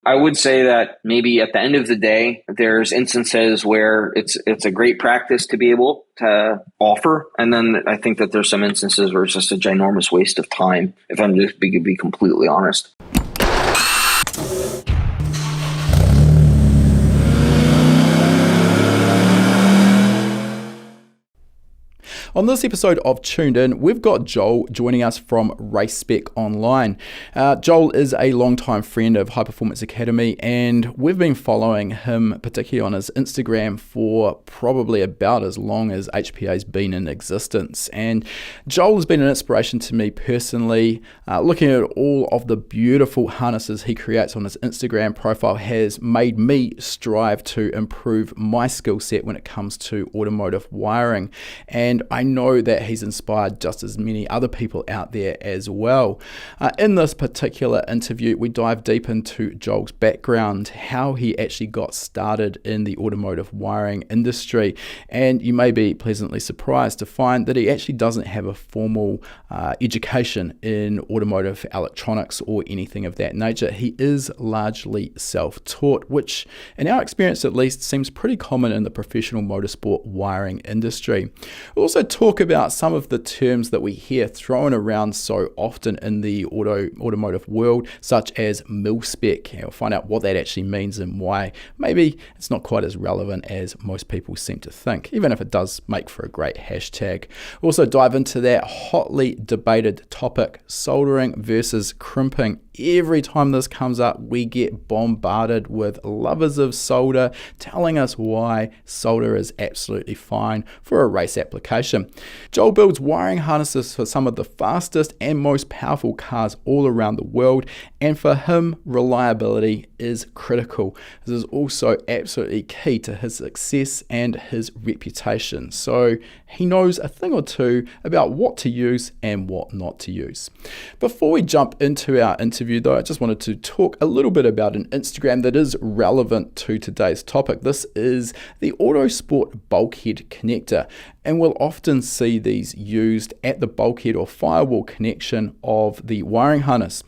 I would say that maybe at the end of the day, there's instances where it's a great practice to be able to offer. And then I think that there's some instances where it's just a ginormous waste of time, if I'm just be completely honest. On this episode of Tuned In, we've got Joel joining us from Milspec Online. Joel is a longtime friend of High Performance Academy, and we've been following him, particularly on his Instagram, for probably about as long as HPA's been in existence. And Joel has been an inspiration to me personally. Looking at all of the beautiful harnesses he creates on his Instagram profile has made me strive to improve my skill set when it comes to automotive wiring. And I know that he's inspired just as many other people out there as well. In this particular interview, we dive deep into Joel's background, how he actually got started in the automotive wiring industry, and you may be pleasantly surprised to find that he actually doesn't have a formal education in automotive electronics or anything of that nature. He is largely self-taught, which in our experience at least seems pretty common in the professional motorsport wiring industry. We'll also talk about some of the terms that we hear thrown around so often in the automotive world, such as Milspec. We'll find out what that actually means and why maybe it's not quite as relevant as most people seem to think, even if it does make for a great hashtag. We'll also dive into that hotly debated topic, soldering versus crimping. Every time this comes up, we get bombarded with lovers of solder telling us why solder is absolutely fine for a race application. Joel builds wiring harnesses for some of the fastest and most powerful cars all around the world, and for him, reliability is critical. This is also absolutely key to his success and his reputation. So he knows a thing or two about what to use and what not to use. Before we jump into our interview though, I just wanted to talk a little bit about an Instagram that is relevant to today's topic. This is the Autosport bulkhead connector, and we'll often see these used at the bulkhead or firewall connection of the wiring harness.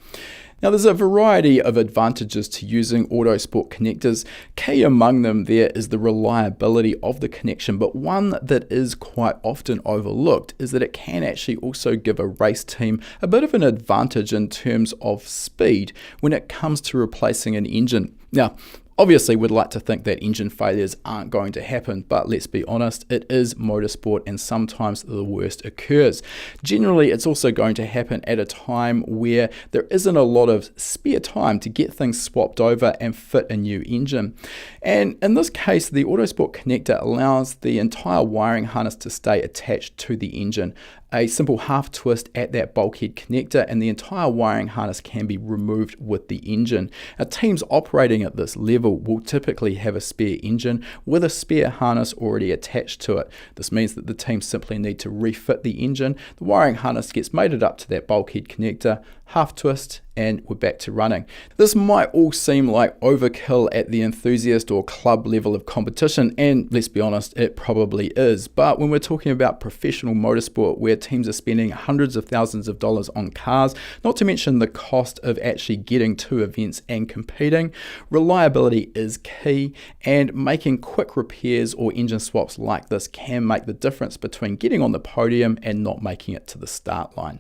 Now, there's a variety of advantages to using Autosport connectors. Key among them there is the reliability of the connection, but one that is quite often overlooked is that it can actually also give a race team a bit of an advantage in terms of speed when it comes to replacing an engine. Now, obviously, we'd like to think that engine failures aren't going to happen, but let's be honest, it is motorsport and sometimes the worst occurs. Generally, it's also going to happen at a time where there isn't a lot of spare time to get things swapped over and fit a new engine. And in this case, the Autosport connector allows the entire wiring harness to stay attached to the engine. A simple half twist at that bulkhead connector and the entire wiring harness can be removed with the engine. Now, teams operating at this level will typically have a spare engine with a spare harness already attached to it. This means that the team simply need to refit the engine. The wiring harness gets mated up to that bulkhead connector, half twist, and we're back to running. This might all seem like overkill at the enthusiast or club level of competition, and let's be honest, it probably is. But when we're talking about professional motorsport, where teams are spending hundreds of thousands of dollars on cars, not to mention the cost of actually getting to events and competing, reliability is key, and making quick repairs or engine swaps like this can make the difference between getting on the podium and not making it to the start line.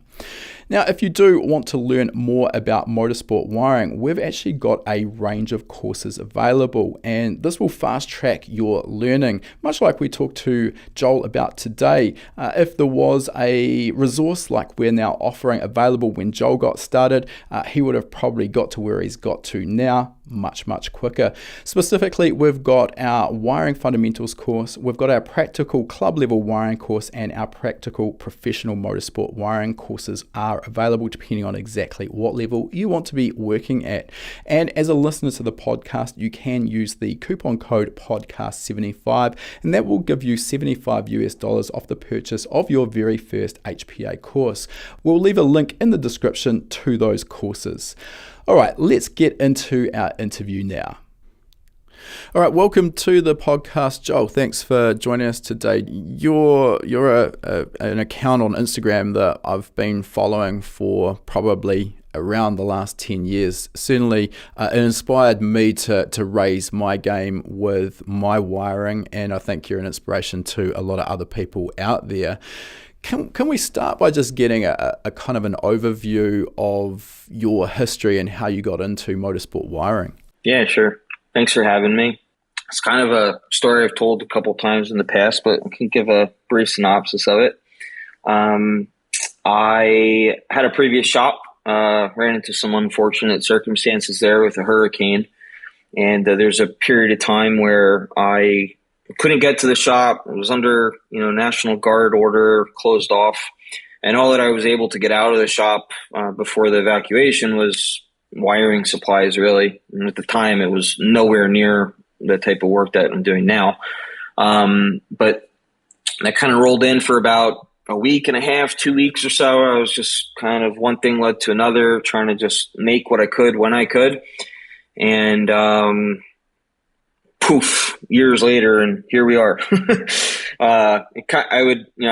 Now, if you do want to learn more about motorsport wiring, we've actually got a range of courses available, and this will fast track your learning, much like we talked to Joel about today. If there was a resource like we're now offering available when Joel got started, he would have probably got to where he's got to now much quicker. Specifically, we've got our wiring fundamentals course, we've got our practical club level wiring course, and our practical professional motorsport wiring courses are available depending on exactly what level you want to be working at. And as a listener to the podcast, you can use the coupon code podcast75, and that will give you $75 off the purchase of your very first HPA course. We'll leave a link in the description to those courses. All right, let's get into our interview now. All right, welcome to the podcast, Joel. Thanks for joining us today. You're an account on Instagram that I've been following for probably around the last 10 years. Certainly, it inspired me to raise my game with my wiring, and I think you're an inspiration to a lot of other people out there. Can we start by just getting a kind of an overview of your history and how you got into motorsport wiring? Yeah, sure. Thanks for having me. It's kind of a story I've told a couple times in the past, but I can give a brief synopsis of it. I had a previous shop, ran into some unfortunate circumstances there with a hurricane. And there's a period of time where I couldn't get to the shop. It was under, National Guard order, closed off. And all that I was able to get out of the shop before the evacuation was wiring supplies, really. And at the time, it was nowhere near the type of work that I'm doing now. But that kind of rolled in for about a week and a half, 2 weeks or so. I was just kind of one thing led to another, trying to just make what I could when I could. And poof, years later, and here we are. I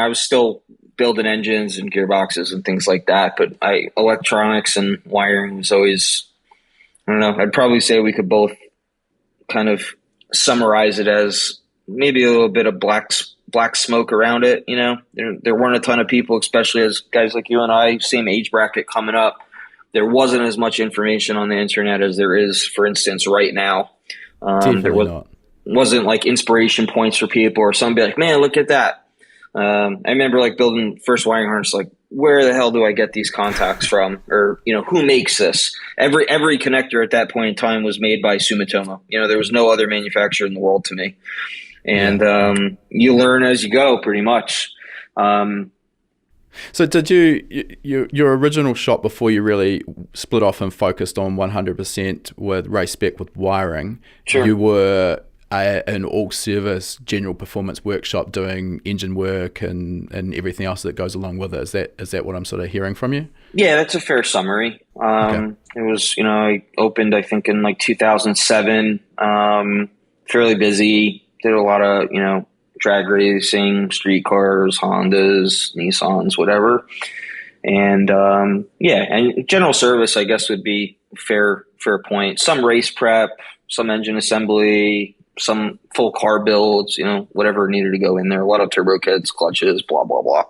was still building engines and gearboxes and things like that, but electronics and wiring was always, I don't know, I'd probably say we could both kind of summarize it as maybe a little bit of black smoke around it. There weren't a ton of people, especially as guys like you and I, same age bracket coming up. There wasn't as much information on the internet as there is, for instance, right now. Wasn't like inspiration points for people, or somebody like, man, look at that. I remember like building first wiring harness, like, where the hell do I get these contacts from? Or, who makes this? Every connector at that point in time was made by Sumitomo. There was no other manufacturer in the world to me. And you learn as you go, pretty much. So did your original shop, before you really split off and focused on 100% with Milspec with wiring, sure, you were an all-service general performance workshop doing engine work and everything else that goes along with it. Is that what I'm sort of hearing from you? Yeah, that's a fair summary. Okay. It was, I opened, I think, in like 2007, fairly busy, did a lot of, drag racing, street cars, Hondas, Nissans, whatever. And, and general service, I guess, would be fair point. Some race prep, some engine assembly, some full car builds, whatever needed to go in there. A lot of turbo kits, clutches, blah, blah, blah.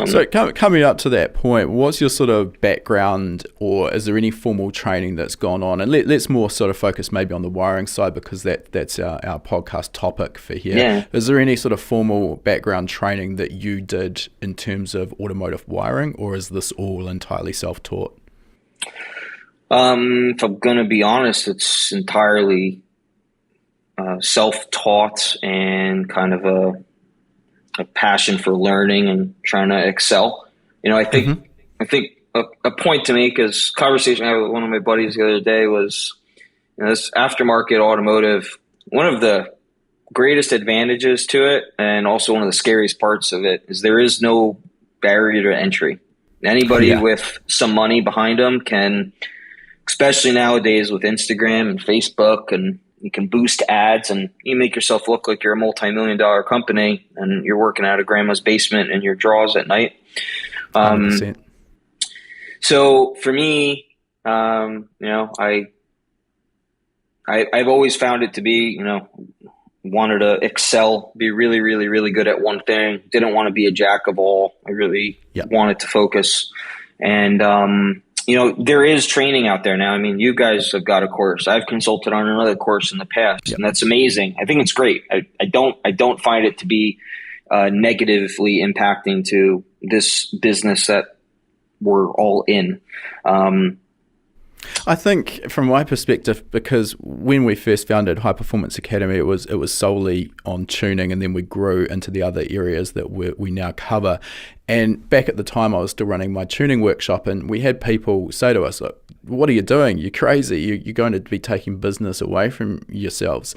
So coming up to that point, what's your sort of background, or is there any formal training that's gone on? And let's more sort of focus maybe on the wiring side, because that's our podcast topic for here. Yeah. Is there any sort of formal background training that you did in terms of automotive wiring, or is this all entirely self-taught? If I'm going to be honest, it's entirely self-taught and kind of a passion for learning and trying to excel. I think a point to make is conversation I had with one of my buddies the other day was, this aftermarket automotive, one of the greatest advantages to it, and also one of the scariest parts of it, is there is no barrier to entry. Anybody with some money behind them can, especially nowadays with Instagram and Facebook, and you can boost ads and you make yourself look like you're a multi-million-dollar company and you're working out of grandma's basement in your drawers at night. 100%. So for me, I've always found it to be, wanted to excel, be really, really, really good at one thing. Didn't want to be a jack of all. I really wanted to focus. And, there is training out there now. I mean, you guys have got a course. I've consulted on another course in the past, and that's amazing. I think it's great. I don't find it to be negatively impacting to this business that we're all in. I think from my perspective, because when we first founded High Performance Academy, it was solely on tuning, and then we grew into the other areas that we now cover. And back at the time, I was still running my tuning workshop, and we had people say to us, "Look, what are you doing? You're crazy. You're going to be taking business away from yourselves."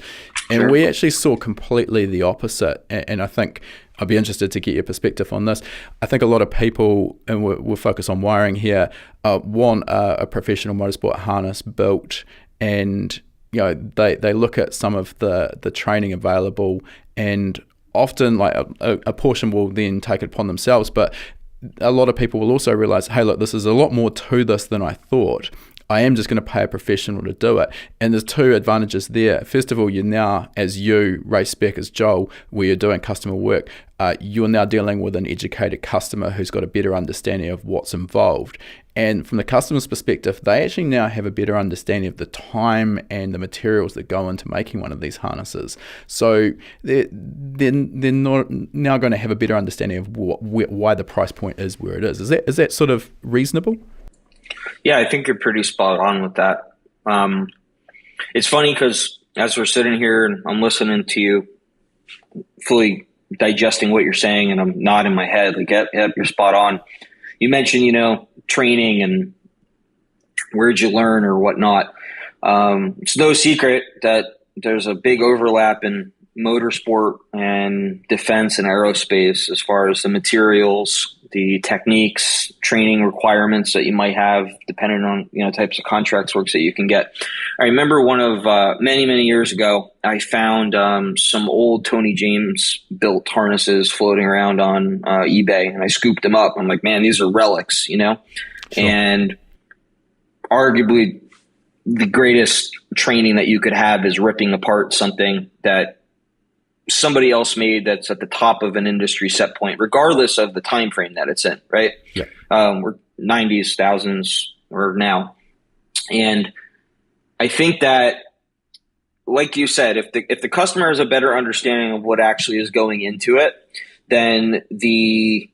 And Sure. we actually saw completely the opposite. And I think I'd be interested to get your perspective on this. I think a lot of people, and we'll focus on wiring here, want a professional motorsport harness built, and they look at some of the training available, and often like a portion will then take it upon themselves, but a lot of people will also realize, hey, look, this is a lot more to this than I thought. I am just going to pay a professional to do it. And there's two advantages there. First of all, you're now, as you, Spec, as Joel, where you're doing customer work, you're now dealing with an educated customer who's got a better understanding of what's involved. And from the customer's perspective, they actually now have a better understanding of the time and the materials that go into making one of these harnesses. So they're not now going to have a better understanding of why the price point is where it is. Is that sort of reasonable? Yeah, I think you're pretty spot on with that. It's funny because as we're sitting here and I'm listening to you, fully digesting what you're saying, and I'm nodding my head like, yep, you're spot on. You mentioned, training and where'd you learn or whatnot. It's no secret that there's a big overlap in motorsport and defense and aerospace as far as the materials, the techniques, training requirements that you might have depending on, types of contracts works that you can get. I remember one of many, many years ago, I found some old Tony James built harnesses floating around on eBay, and I scooped them up. I'm like, man, these are relics, Sure. And arguably the greatest training that you could have is ripping apart something that somebody else made that's at the top of an industry set point, regardless of the time frame that it's in, right? Yeah. We're 90s, thousands, or now. And I think that, like you said, if the customer has a better understanding of what actually is going into it, then the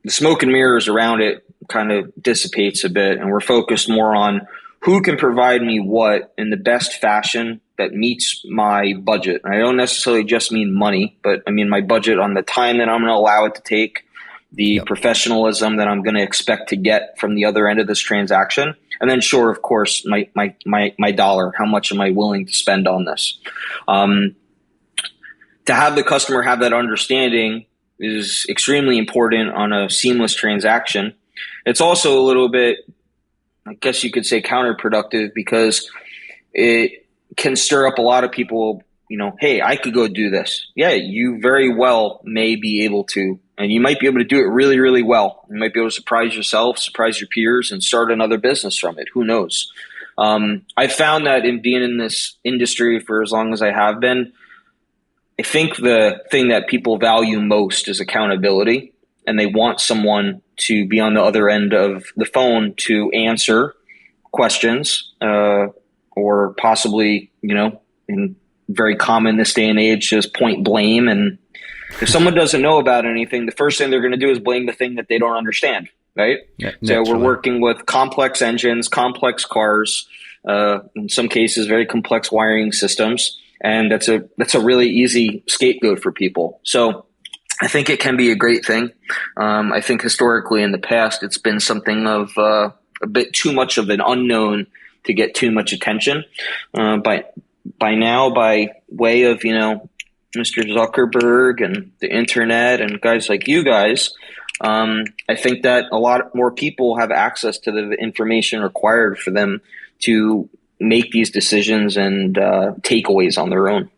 smoke and mirrors around it kind of dissipates a bit, and we're focused more on who can provide me what in the best fashion that meets my budget. And I don't necessarily just mean money, but I mean my budget on the time that I'm going to allow it to take, the professionalism that I'm going to expect to get from the other end of this transaction. And then sure, of course, my dollar, how much am I willing to spend on this? To have the customer have that understanding is extremely important on a seamless transaction. It's also a little bit, I guess you could say, counterproductive because it can stir up a lot of people, hey, I could go do this. Yeah, you very well may be able to, and you might be able to do it really, really well. You might be able to surprise yourself, surprise your peers, and start another business from it. Who knows? I found that in being in this industry for as long as I have been, I think the thing that people value most is accountability, and they want someone to be on the other end of the phone to answer questions, or possibly, in very common this day and age, just point blame. And if someone doesn't know about anything, the first thing they're going to do is blame the thing that they don't understand, right? Yeah, so we're working with complex engines, complex cars, in some cases, very complex wiring systems. And that's a really easy scapegoat for people. So I think it can be a great thing. I think historically in the past, it's been something of a bit too much of an unknown to get too much attention. By now, by way of, Mr. Zuckerberg and the internet and guys like you guys, I think that a lot more people have access to the information required for them to make these decisions and takeaways on their own.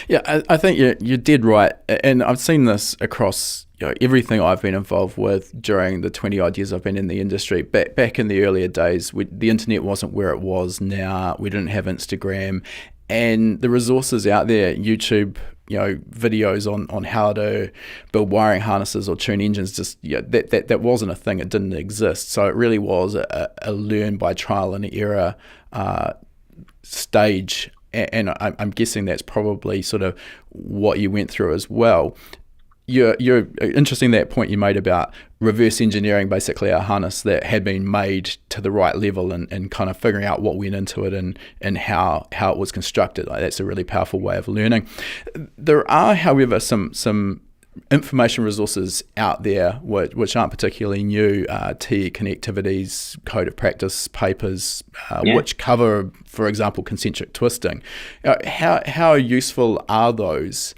Yeah, I think you did right. And I've seen this across everything I've been involved with during the 20 odd years I've been in the industry. Back in the earlier days, the internet wasn't where it was now. We didn't have Instagram, and the resources out there, YouTube, videos on how to build wiring harnesses or tune engines, just that wasn't a thing. It didn't exist. So it really was a learn by trial and error stage. And I'm guessing that's probably sort of what you went through as well. You're interesting, that point you made about reverse engineering basically a harness that had been made to the right level and kind of figuring out what went into it and how it was constructed. That's a really powerful way of learning. There are, however, some information resources out there which aren't particularly new, TE connectivities, code of practice papers, which cover, for example, concentric twisting. How useful are those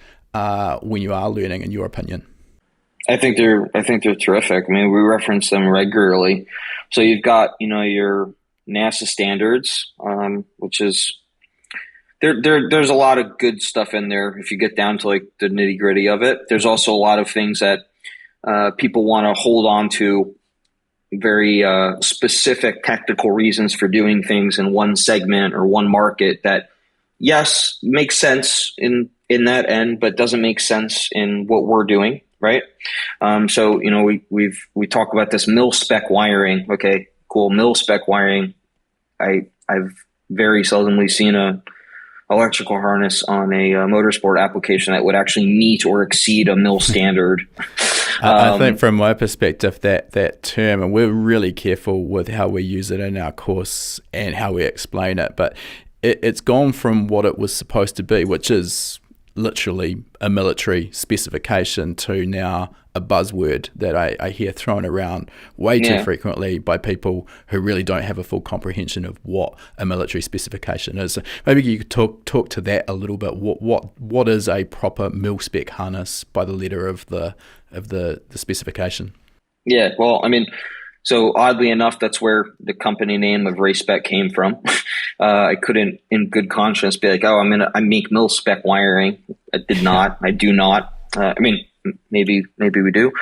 when you are learning, in your opinion? I think they're terrific. I mean, we reference them regularly. So you've got, your NASA standards, which is there's a lot of good stuff in there if you get down to like the nitty gritty of it. There's also a lot of things that people want to hold on to very specific technical reasons for doing things in one segment or one market that, yes, makes sense in that end, but doesn't make sense in what we're doing, right? So we talk about this Milspec wiring. Okay, cool, Milspec wiring. I've very seldomly seen a electrical harness on a motorsport application that would actually meet or exceed a mil standard. I think from my perspective, that term, and we're really careful with how we use it in our course and how we explain it, but it's gone from what it was supposed to be, which is literally a military specification, to now a buzzword that I hear thrown around way too frequently by people who really don't have a full comprehension of what a military specification is. So maybe you could talk to that a little bit. What is a proper mil-spec harness by the letter of the specification? Yeah, well, I mean, so oddly enough, that's where the company name of Racepec came from. I couldn't, in good conscience, be like, oh, I make mil-spec wiring. I did not. I do not. I mean, maybe we do.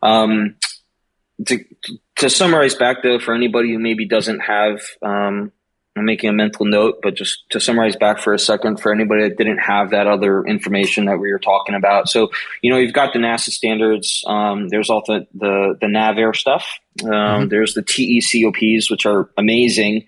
To summarize back, though, for anybody who maybe doesn't have, I'm making a mental note, but just to summarize back for a second, for anybody that didn't have that other information that we were talking about. So, you've got the NASA standards. There's also the NAVAIR stuff. There's the TECOPs, which are amazing.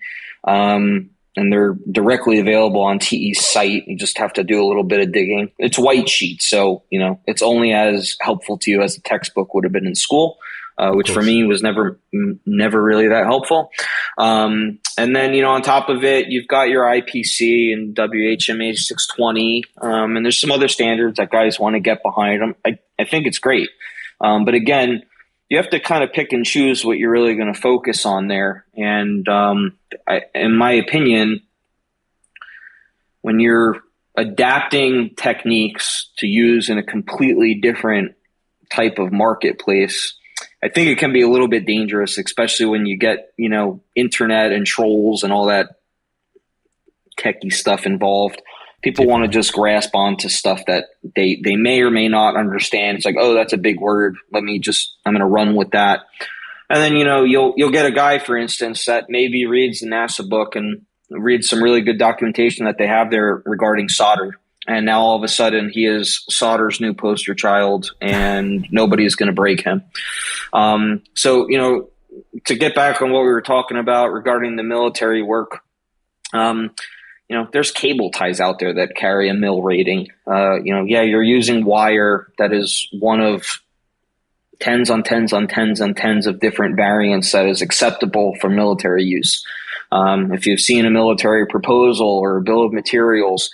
And they're directly available on TE's site. You just have to do a little bit of digging. It's white sheet, so it's only as helpful to you as the textbook would have been in school, which for me was never really that helpful. And then on top of it, you've got your IPC and WHMA 620, and there's some other standards that guys want to get behind them. I think it's great, but again, you have to kind of pick and choose what you're really going to focus on there. And in my opinion, when you're adapting techniques to use in a completely different type of marketplace, I think it can be a little bit dangerous, especially when you get, internet and trolls and all that techie stuff involved. People want to just grasp onto stuff that they may or may not understand. It's like, oh, that's a big word. I'm going to run with that. And then, you'll get a guy, for instance, that maybe reads the NASA book and reads some really good documentation that they have there regarding solder. And now all of a sudden he is solder's new poster child and nobody is going to break him. So, to get back on what we were talking about regarding the military work, there's cable ties out there that carry a mil rating. You're using wire that is one of tens on tens on tens on tens of different variants that is acceptable for military use. If you've seen a military proposal or a bill of materials,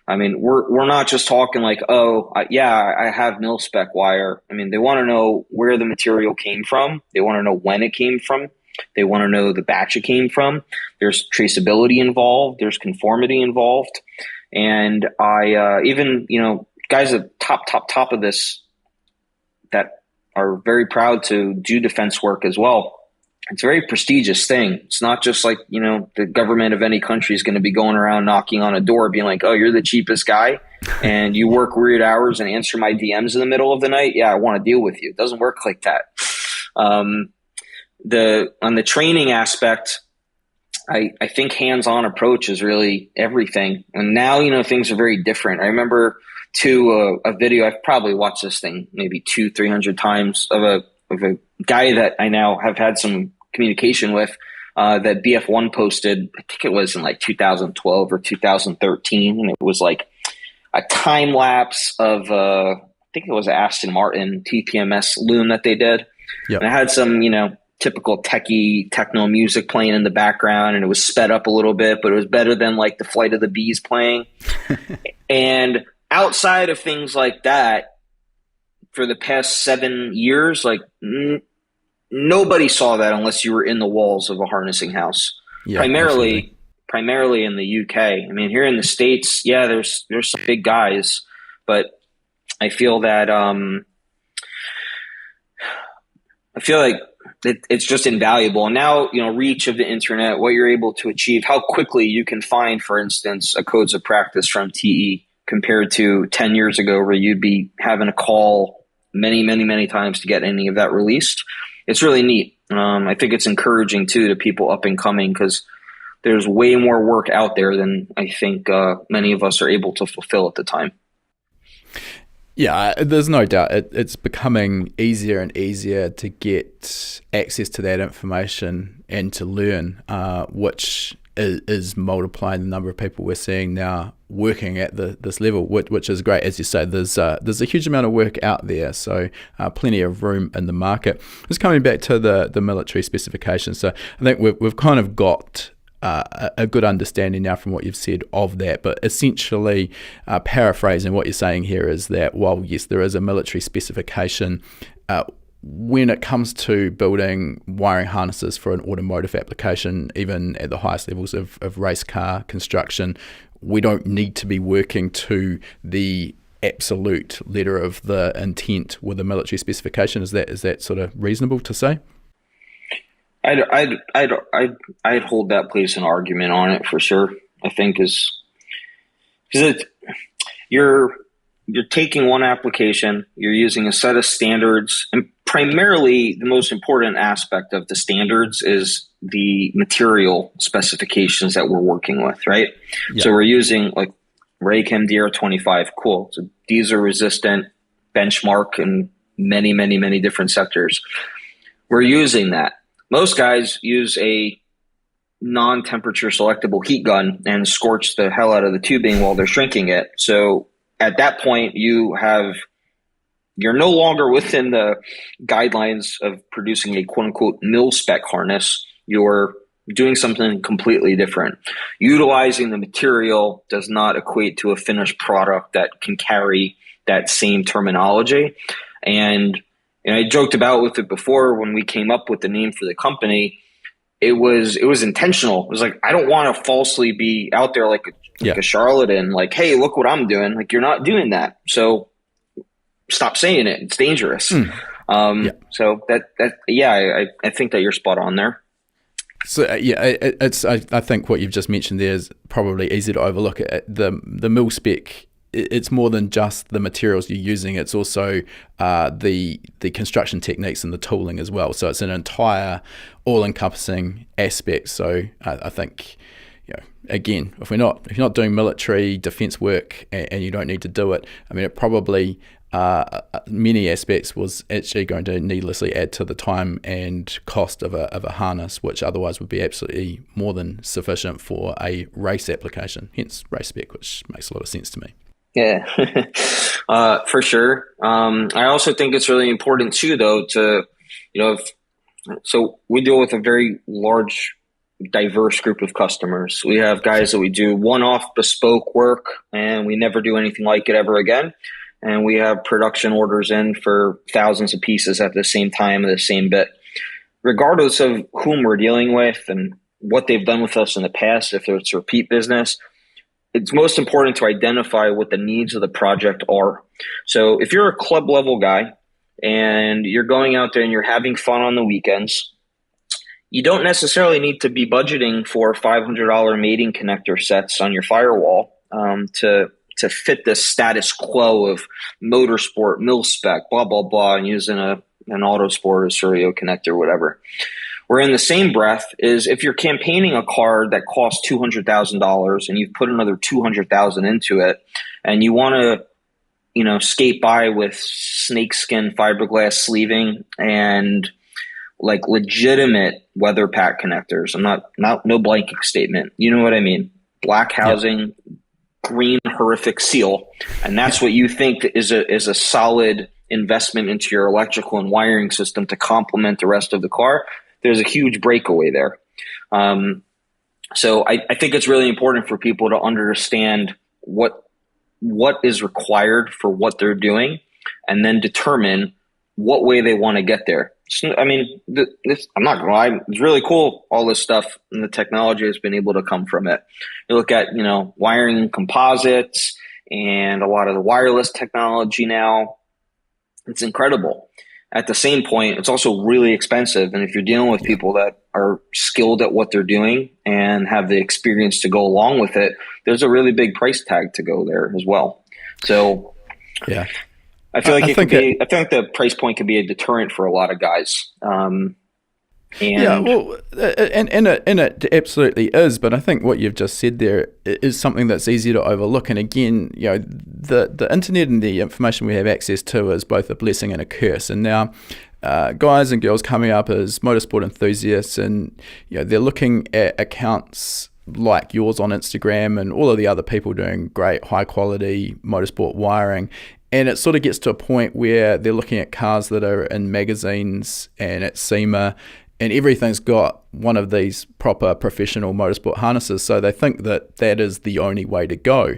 we're not just talking like, I have mil-spec wire. They want to know where the material came from. They want to know when it came from. They want to know the batch it came from. There's traceability involved. There's conformity involved. And I even, guys at top of this that are very proud to do defense work as well. It's a very prestigious thing. It's not just like, the government of any country is going to be going around knocking on a door being like, oh, you're the cheapest guy and you work weird hours and answer my DMs in the middle of the night. Yeah, I want to deal with you. It doesn't work like that. On the training aspect, I think hands-on approach is really everything. And now, things are very different. I remember a video, I've probably watched this thing maybe 200-300 times of a guy that I now have had some communication with, that BF1 posted. I think it was in like 2012 or 2013. And it was like a time lapse of, I think it was Aston Martin TPMS loom that they did. Yep. And I had some, typical techno music playing in the background, and it was sped up a little bit, but it was better than like the Flight of the Bees playing. And outside of things like that, for the past 7 years, like nobody saw that unless you were in the walls of a harnessing house. Yeah, primarily in the UK. Here in the States, there's some big guys, but I feel that it's just invaluable. And now, reach of the internet, what you're able to achieve, how quickly you can find, for instance, a codes of practice from TE compared to 10 years ago where you'd be having to call many, many, many times to get any of that released. It's really neat. I think it's encouraging too to people up and coming, because there's way more work out there than I think many of us are able to fulfill at the time. Yeah, there's no doubt it's becoming easier and easier to get access to that information and to learn, which is multiplying the number of people we're seeing now working at this level, which is great. As you say, there's a huge amount of work out there, so plenty of room in the market. Just coming back to the military specifications, so I think we've kind of got a good understanding now from what you've said of that, but essentially paraphrasing what you're saying here is that while yes, there is a military specification, when it comes to building wiring harnesses for an automotive application, even at the highest levels of race car construction, we don't need to be working to the absolute letter of the intent with a military specification. Is that sort of reasonable to say? I'd hold that place an argument on it for sure. I think is because you're taking one application, you're using a set of standards, and primarily the most important aspect of the standards is the material specifications that we're working with, right? Yeah. So we're using like Raychem DR25, cool. So diesel resistant benchmark in many, many, many different sectors. We're using that. Most guys use a non-temperature selectable heat gun and scorch the hell out of the tubing while they're shrinking it. So at that point, you're no longer within the guidelines of producing a quote-unquote Milspec harness. You're doing something completely different. Utilizing the material does not equate to a finished product that can carry that same terminology. And I joked about with it before when we came up with the name for the company. It was intentional. It was like, I don't want to falsely be out there like a charlatan, like, hey, look what I'm doing. Like, you're not doing that. So stop saying it. It's dangerous. So I think that you're spot on there. So I think what you've just mentioned there is probably easy to overlook. The Milspec, it's more than just the materials you're using. It's also the construction techniques and the tooling as well. So it's an entire all-encompassing aspect. So I think, again, if you're not doing military defense work and you don't need to do it, I mean, it probably many aspects was actually going to needlessly add to the time and cost of a harness, which otherwise would be absolutely more than sufficient for a race application. Hence race spec, which makes a lot of sense to me. Yeah, for sure. I also think it's really important too, though, so we deal with a very large, diverse group of customers. We have guys that we do one-off bespoke work and we never do anything like it ever again. And we have production orders in for thousands of pieces at the same time, the same bit. Regardless of whom we're dealing with and what they've done with us in the past, if it's repeat business, it's most important to identify what the needs of the project are. So if you're a club level guy and you're going out there and you're having fun on the weekends, you don't necessarily need to be budgeting for $500 mating connector sets on your firewall to fit the status quo of motorsport, Milspec, blah, blah, blah, and using an Autosport or Surrey connector, whatever. Where in the same breath is if you're campaigning a car that costs $200,000 and you've put another $200,000 into it and you want to, skate by with snakeskin fiberglass sleeving and like legitimate weather pack connectors. No blanket statement. You know what I mean? Black housing, green horrific seal. And that's what you think is a solid investment into your electrical and wiring system to complement the rest of the car. There's a huge breakaway there. So I think it's really important for people to understand what is required for what they're doing and then determine what way they want to get there. So, I mean, I'm not going to lie. It's really cool, all this stuff, and the technology has been able to come from it. You look at, wiring composites and a lot of the wireless technology now. It's incredible. At the same point, it's also really expensive. And if you're dealing with people that are skilled at what they're doing and have the experience to go along with it, there's a really big price tag to go there as well. So, I feel like I it could think be. I think the price point could be a deterrent for a lot of guys. Yeah, And well, and it absolutely is. But I think what you've just said there is something that's easy to overlook. And again, the internet and the information we have access to is both a blessing and a curse. And now, guys and girls coming up as motorsport enthusiasts, and they're looking at accounts like yours on Instagram and all of the other people doing great high quality motorsport wiring. And it sort of gets to a point where they're looking at cars that are in magazines and at SEMA, and everything's got one of these proper professional motorsport harnesses. So they think that is the only way to go.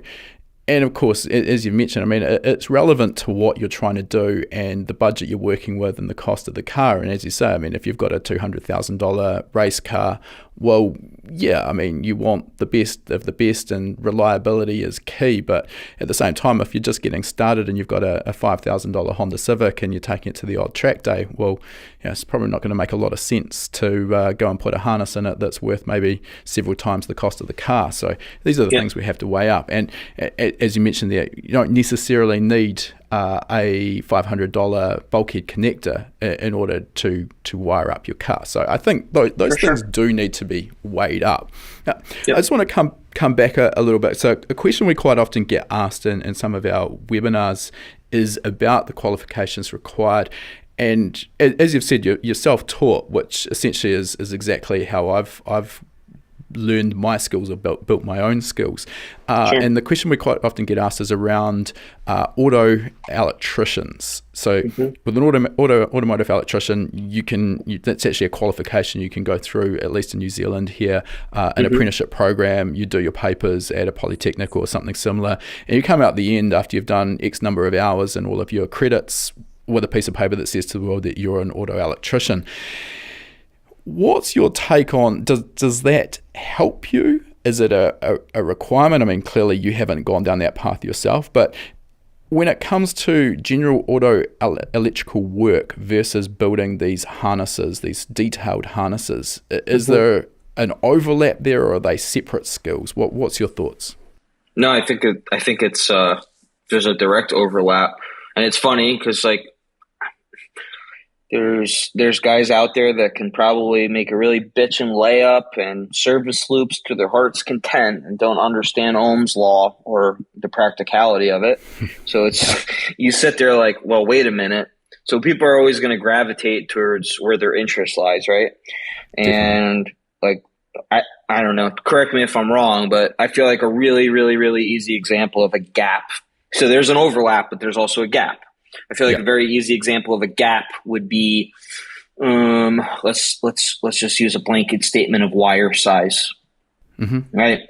And of course, as you mentioned, I mean, it's relevant to what you're trying to do and the budget you're working with and the cost of the car. And as you say, I mean, if you've got a $200,000 race car, well, yeah, I mean, you want the best of the best, and reliability is key. But at the same time, if you're just getting started and you've got a $5,000 Honda Civic and you're taking it to the odd track day, well, it's probably not going to make a lot of sense to go and put a harness in it that's worth maybe several times the cost of the car. So these are the things we have to weigh up. And as you mentioned there, you don't necessarily need a $500 bulkhead connector in order to wire up your car. So I think those things do need to be weighed up. Now, I just want to come back a little bit. So a question we quite often get asked in some of our webinars is about the qualifications required. And as you've said, you're self-taught, which essentially is exactly how I've learned my skills or built my own skills. And the question we quite often get asked is around auto electricians. So with an automotive electrician, that's actually a qualification you can go through, at least in New Zealand here, an apprenticeship program. You do your papers at a polytechnic or something similar, and you come out the end after you've done X number of hours and all of your credits with a piece of paper that says to the world that you're an auto electrician. What's your take on, does that help you? Is it a requirement? I mean, clearly you haven't gone down that path yourself, but when it comes to general auto electrical work versus building these harnesses, these detailed harnesses, is there an overlap there, or are they separate skills? What's your thoughts? No, I think it's there's a direct overlap, and it's funny because there's guys out there that can probably make a really bitchin' layup and service loops to their heart's content and don't understand Ohm's law or the practicality of it. So you sit there like, well, wait a minute. So people are always going to gravitate towards where their interest lies, right? And I don't know, correct me if I'm wrong, but I feel like a really, really, really easy example of a gap. So there's an overlap, but there's also a gap. I feel like a very easy example of a gap would be, let's just use a blanket statement of wire size, right?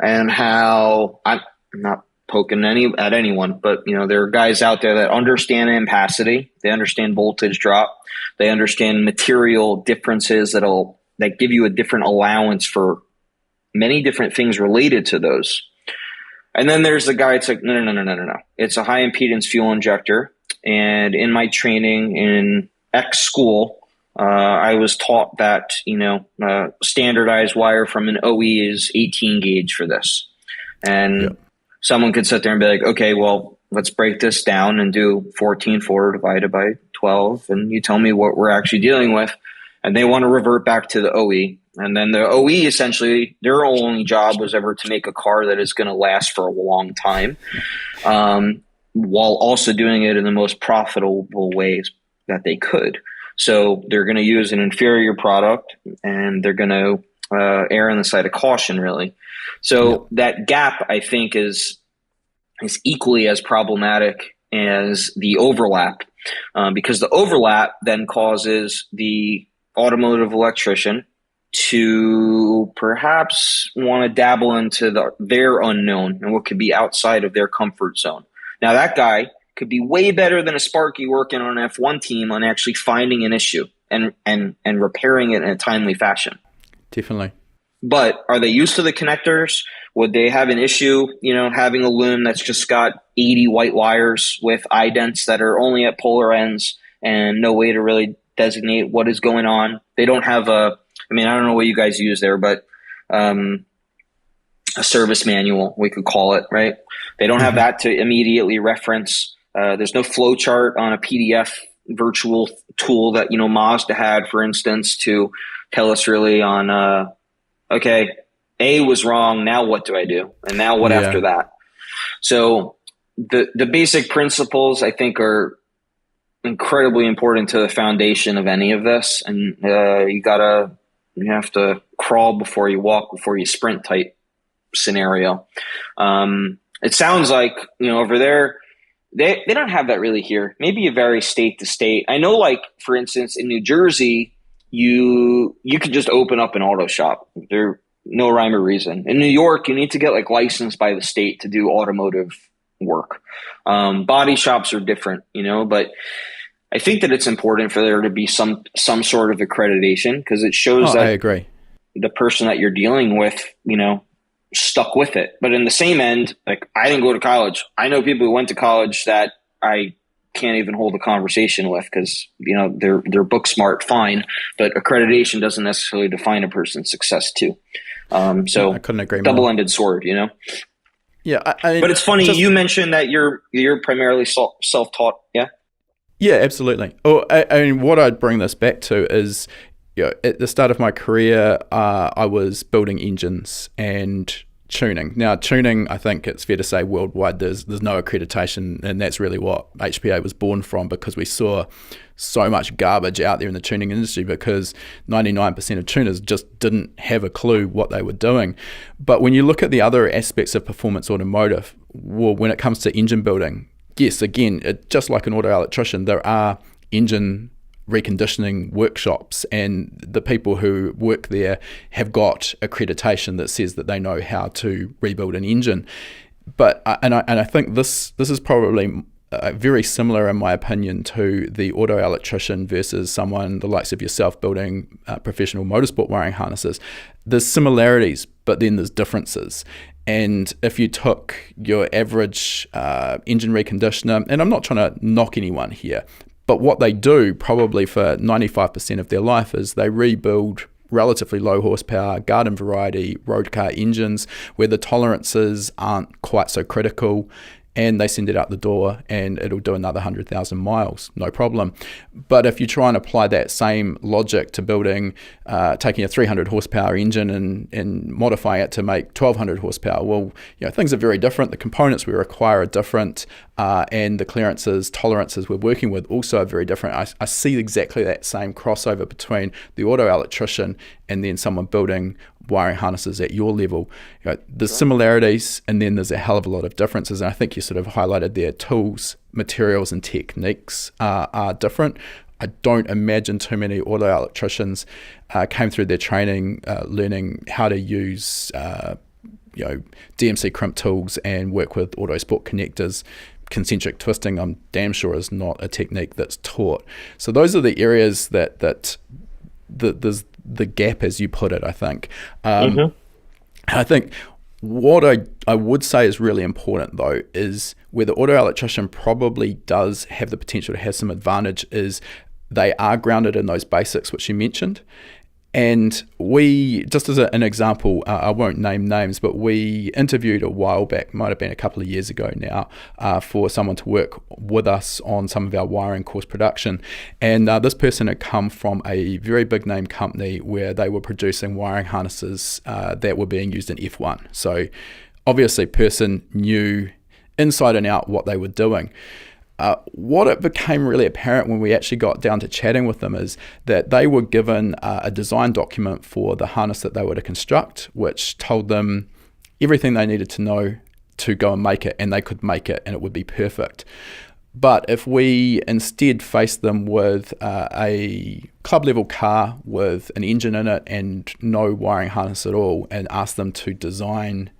And how, I'm not poking at anyone, but there are guys out there that understand ampacity, they understand voltage drop, they understand material differences that give you a different allowance for many different things related to those. And then there's the guy, it's like, no. It's a high impedance fuel injector. And in my training in X school, I was taught that, standardized wire from an OE is 18 gauge for this. And someone could sit there and be like, okay, well, let's break this down and do 14.4 divided by 12. And you tell me what we're actually dealing with. And they want to revert back to the OE. And then the OE, essentially, their only job was ever to make a car that is going to last for a long time, while also doing it in the most profitable ways that they could. So they're going to use an inferior product, and they're going to err on the side of caution, really. So that gap, I think, is equally as problematic as the overlap, because the overlap then causes the automotive electrician to perhaps want to dabble into their unknown and what could be outside of their comfort zone. Now, that guy could be way better than a Sparky working on an F1 team on actually finding an issue and repairing it in a timely fashion. Definitely. But are they used to the connectors? Would they have an issue, having a loom that's just got 80 white wires with idents that are only at polar ends and no way to really designate what is going on? They don't have I don't know what you guys use there, but a service manual, we could call it, right? They don't have that to immediately reference There's no flow chart on a PDF virtual tool that, Mazda had, for instance, to tell us really on, okay, A was wrong. Now what do I do? And now what after that? So the basic principles, I think, are incredibly important to the foundation of any of this. And you have to crawl before you walk, before you sprint type scenario. It sounds like, over there, they don't have that really here. Maybe it varies state to state. I know, like, for instance, in New Jersey, you could just open up an auto shop. There no rhyme or reason. In New York, you need to get like licensed by the state to do automotive work. Body shops are different, but I think that it's important for there to be some sort of accreditation, because it shows that I agree. The person that you're dealing with, stuck with it. But in the same end, like, I didn't go to college. I know people who went to college that I can't even hold a conversation with because, they're book smart, fine, but accreditation doesn't necessarily define a person's success too. So I couldn't agree more. Double-ended sword, Yeah, but it's funny, you mentioned that you're primarily self-taught, yeah? Yeah, absolutely. I mean, what I'd bring this back to is, at the start of my career, I was building engines and tuning. Now, tuning, I think it's fair to say worldwide, there's no accreditation, and that's really what HPA was born from, because we saw so much garbage out there in the tuning industry because 99% of tuners just didn't have a clue what they were doing. But when you look at the other aspects of performance automotive, well, when it comes to engine building, yes, again, just like an auto electrician, there are engine reconditioning workshops, and the people who work there have got accreditation that says that they know how to rebuild an engine. But I think this is probably very similar, in my opinion, to the auto electrician versus someone the likes of yourself building professional motorsport wiring harnesses. There's similarities, but then there's differences. And if you took your average engine reconditioner, and I'm not trying to knock anyone here, but what they do probably for 95% of their life is they rebuild relatively low horsepower, garden variety road car engines where the tolerances aren't quite so critical, and they send it out the door and it'll do another 100,000 miles, no problem. But if you try and apply that same logic to building, taking a 300 horsepower engine and modifying it to make 1200 horsepower, well, things are very different. The components we require are different, and the clearances, tolerances we're working with also are very different. I see exactly that same crossover between the auto electrician and then someone building wiring harnesses at your level. There's similarities, and then there's a hell of a lot of differences. And I think you sort of highlighted there, tools, materials, and techniques are different. I don't imagine too many auto electricians came through their training learning how to use DMC crimp tools and work with auto sport connectors. Concentric twisting, I'm damn sure, is not a technique that's taught. So those are the areas that there's the gap, as you put it, I think. I think what I would say is really important, though, is where the auto electrician probably does have the potential to have some advantage is they are grounded in those basics, which you mentioned. And we, just as an example, I won't name names, but we interviewed a while back, might have been a couple of years ago now, for someone to work with us on some of our wiring course production. And this person had come from a very big name company where they were producing wiring harnesses that were being used in F1. So obviously, person knew inside and out what they were doing. What it became really apparent when we actually got down to chatting with them is that they were given a design document for the harness that they were to construct, which told them everything they needed to know to go and make it, and they could make it and it would be perfect. But if we instead faced them with a club level car with an engine in it and no wiring harness at all, and asked them to design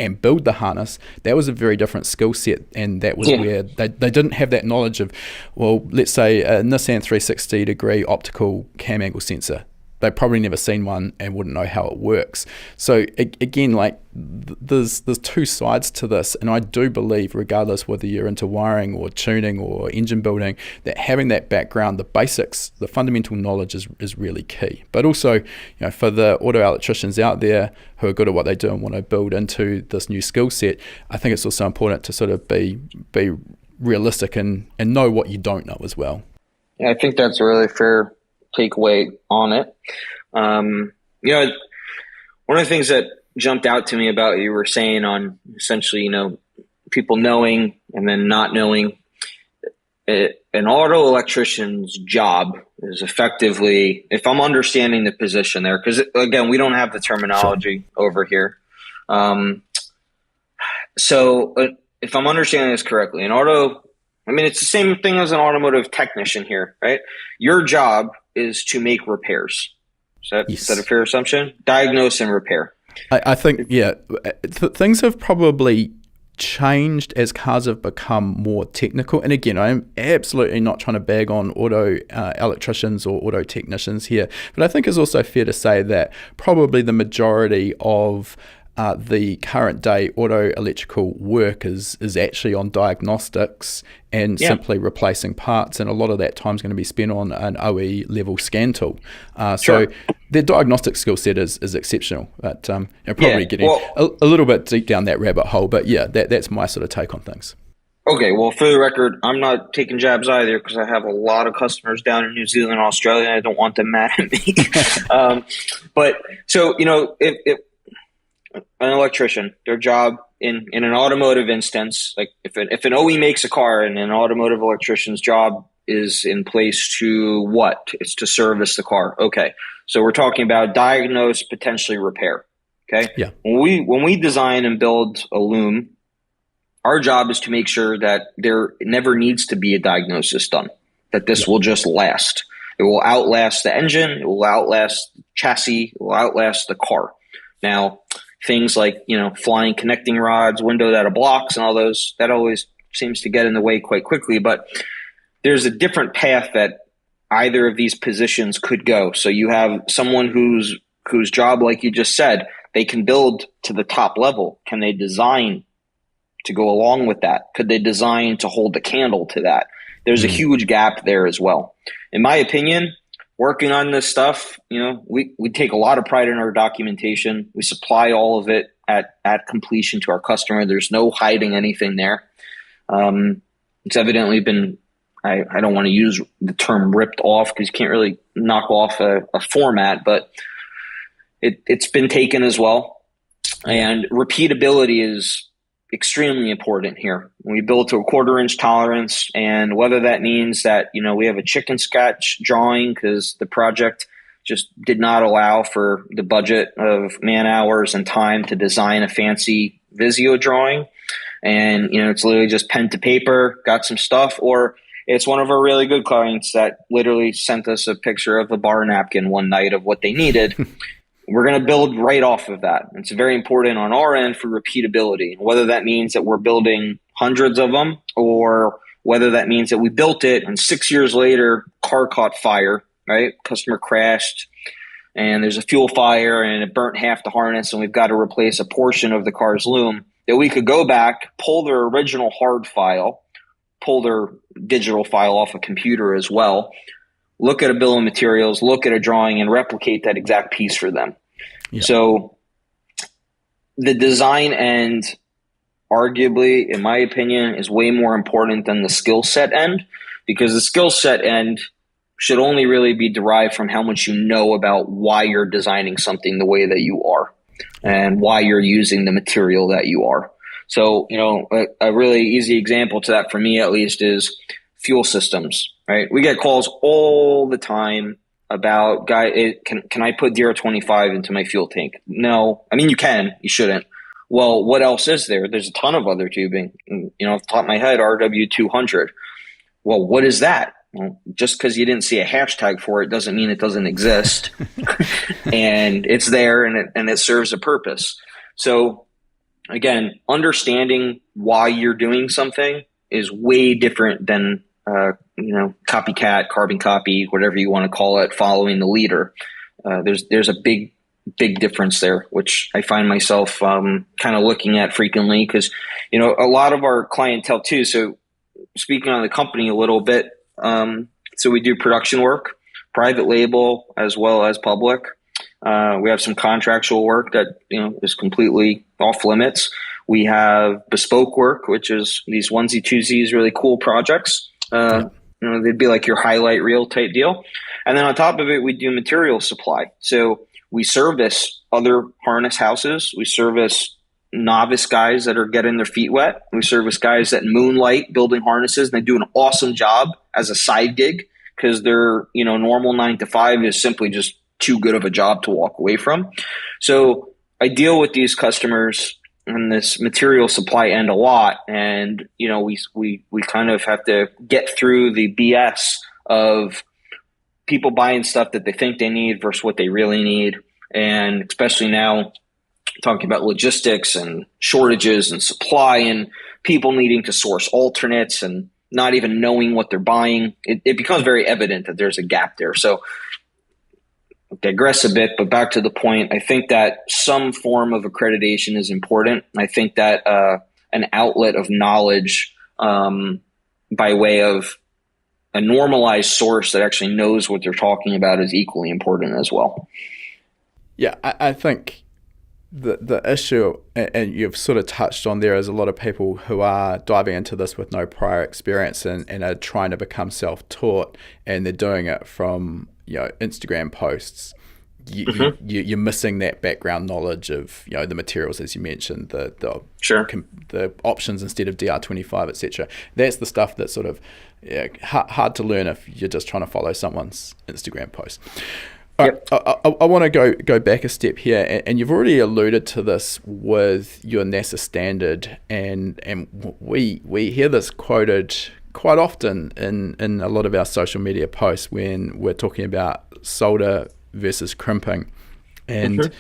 and build the harness, that was a very different skill set, and that was where they didn't have that knowledge of, well, let's say a Nissan 360 degree optical cam angle sensor. They've probably never seen one and wouldn't know how it works. So again, like there's two sides to this, and I do believe, regardless whether you're into wiring or tuning or engine building, that having that background, the basics, the fundamental knowledge is really key. But also, for the auto electricians out there who are good at what they do and want to build into this new skill set, I think it's also important to sort of be realistic and know what you don't know as well. Yeah, I think that's a really fair takeaway on it. You know, one of the things that jumped out to me about you were saying on essentially, you know, people knowing and then not knowing. An auto electrician's job is effectively, if I'm understanding the position there, because again, we don't have the terminology over here. So if I'm understanding this correctly, it's the same thing as an automotive technician here, right? Your job is to make repairs. Is that a fair assumption? Diagnose and repair. I think, yeah, things have probably changed as cars have become more technical. And again, I'm absolutely not trying to bag on auto electricians or auto technicians here, but I think it's also fair to say that probably the majority of the current day auto electrical work is actually on diagnostics and simply replacing parts, and a lot of that time is going to be spent on an OE level scan tool. So their diagnostic skill set is exceptional, but probably getting a little bit deep down that rabbit hole. But yeah, that's my sort of take on things. Okay, well, for the record, I'm not taking jabs either because I have a lot of customers down in New Zealand and Australia, and I don't want them mad at me. But so, you know, if an electrician, their job in an automotive instance, like if an OE makes a car and an automotive electrician's job is in place to what? It's to service the car. Okay. So we're talking about diagnose, potentially repair. Okay. Yeah. When we design and build a loom, our job is to make sure that there never needs to be a diagnosis done, that this will just last. It will outlast the engine. It will outlast the chassis. It will outlast the car. Now, things like, you know, flying connecting rods, window out of blocks and all those, that always seems to get in the way quite quickly. But there's a different path that either of these positions could go. So you have someone whose job, like you just said, they can build to the top level. Can they design to go along with that? Could they design to hold the candle to that? There's a huge gap there as well. In my opinion, working on this stuff, you know, we take a lot of pride in our documentation. We supply all of it at completion to our customer. There's no hiding anything there. It's evidently been, I don't want to use the term ripped off because you can't really knock off a format, but it's been taken as well. And repeatability is extremely important here. We build to a 1/4 inch tolerance, and whether that means that, you know, we have a chicken scratch drawing because the project just did not allow for the budget of man hours and time to design a fancy Visio drawing, and, you know, it's literally just pen to paper, got some stuff, or it's one of our really good clients that literally sent us a picture of a bar napkin one night of what they needed. We're going to build right off of that. It's very important on our end for repeatability, whether that means that we're building hundreds of them or whether that means that we built it and 6 years later, car caught fire, right? Customer crashed and there's a fuel fire and it burnt half the harness and we've got to replace a portion of the car's loom, that we could go back, pull their original hard file, pull their digital file off a computer as well, look at a bill of materials, look at a drawing, and replicate that exact piece for them. Yeah. So the design end, arguably, in my opinion, is way more important than the skill set end, because the skill set end should only really be derived from how much you know about why you're designing something the way that you are and why you're using the material that you are. So, you know, a really easy example to that for me, at least, is fuel systems, right? We get calls all the time about, can I put DR25 into my fuel tank? No. I mean, you can, you shouldn't. Well, what else is there? There's a ton of other tubing. You know, off the top of my head, RW200. Well, what is that? Well, just because you didn't see a hashtag for it doesn't mean it doesn't exist. And it's there and it serves a purpose. So again, understanding why you're doing something is way different than copycat, carbon copy, whatever you want to call it, following the leader. There's a big difference there, which I find myself kind of looking at frequently because, you know, a lot of our clientele too. So speaking on the company a little bit, so we do production work, private label, as well as public. We have some contractual work that, you know, is completely off limits. We have bespoke work, which is these onesie twosies, really cool projects. They'd be like your highlight reel type deal. And then on top of it, we do material supply. So we service other harness houses. We service novice guys that are getting their feet wet. We service guys that moonlight building harnesses, and they do an awesome job as a side gig because their normal 9 to 5 is simply just too good of a job to walk away from. So I deal with these customers in this material supply end a lot, and we kind of have to get through the BS of people buying stuff that they think they need versus what they really need, and especially now talking about logistics and shortages and supply and people needing to source alternates and not even knowing what they're buying, it becomes very evident that there's a gap there. So I digress a bit, but back to the point, I think that some form of accreditation is important. I think that an outlet of knowledge by way of a normalized source that actually knows what they're talking about is equally important as well. Yeah, I think the issue, and you've sort of touched on there, is a lot of people who are diving into this with no prior experience and are trying to become self-taught, and they're doing it from Instagram posts. You're missing that background knowledge of the materials, as you mentioned, the options instead of DR25, etc. That's the stuff that's sort of hard to learn if you're just trying to follow someone's Instagram post. Yep. I want to go back a step here, and you've already alluded to this with your NASA standard, and we hear this quoted quite often in a lot of our social media posts when we're talking about solder versus crimping and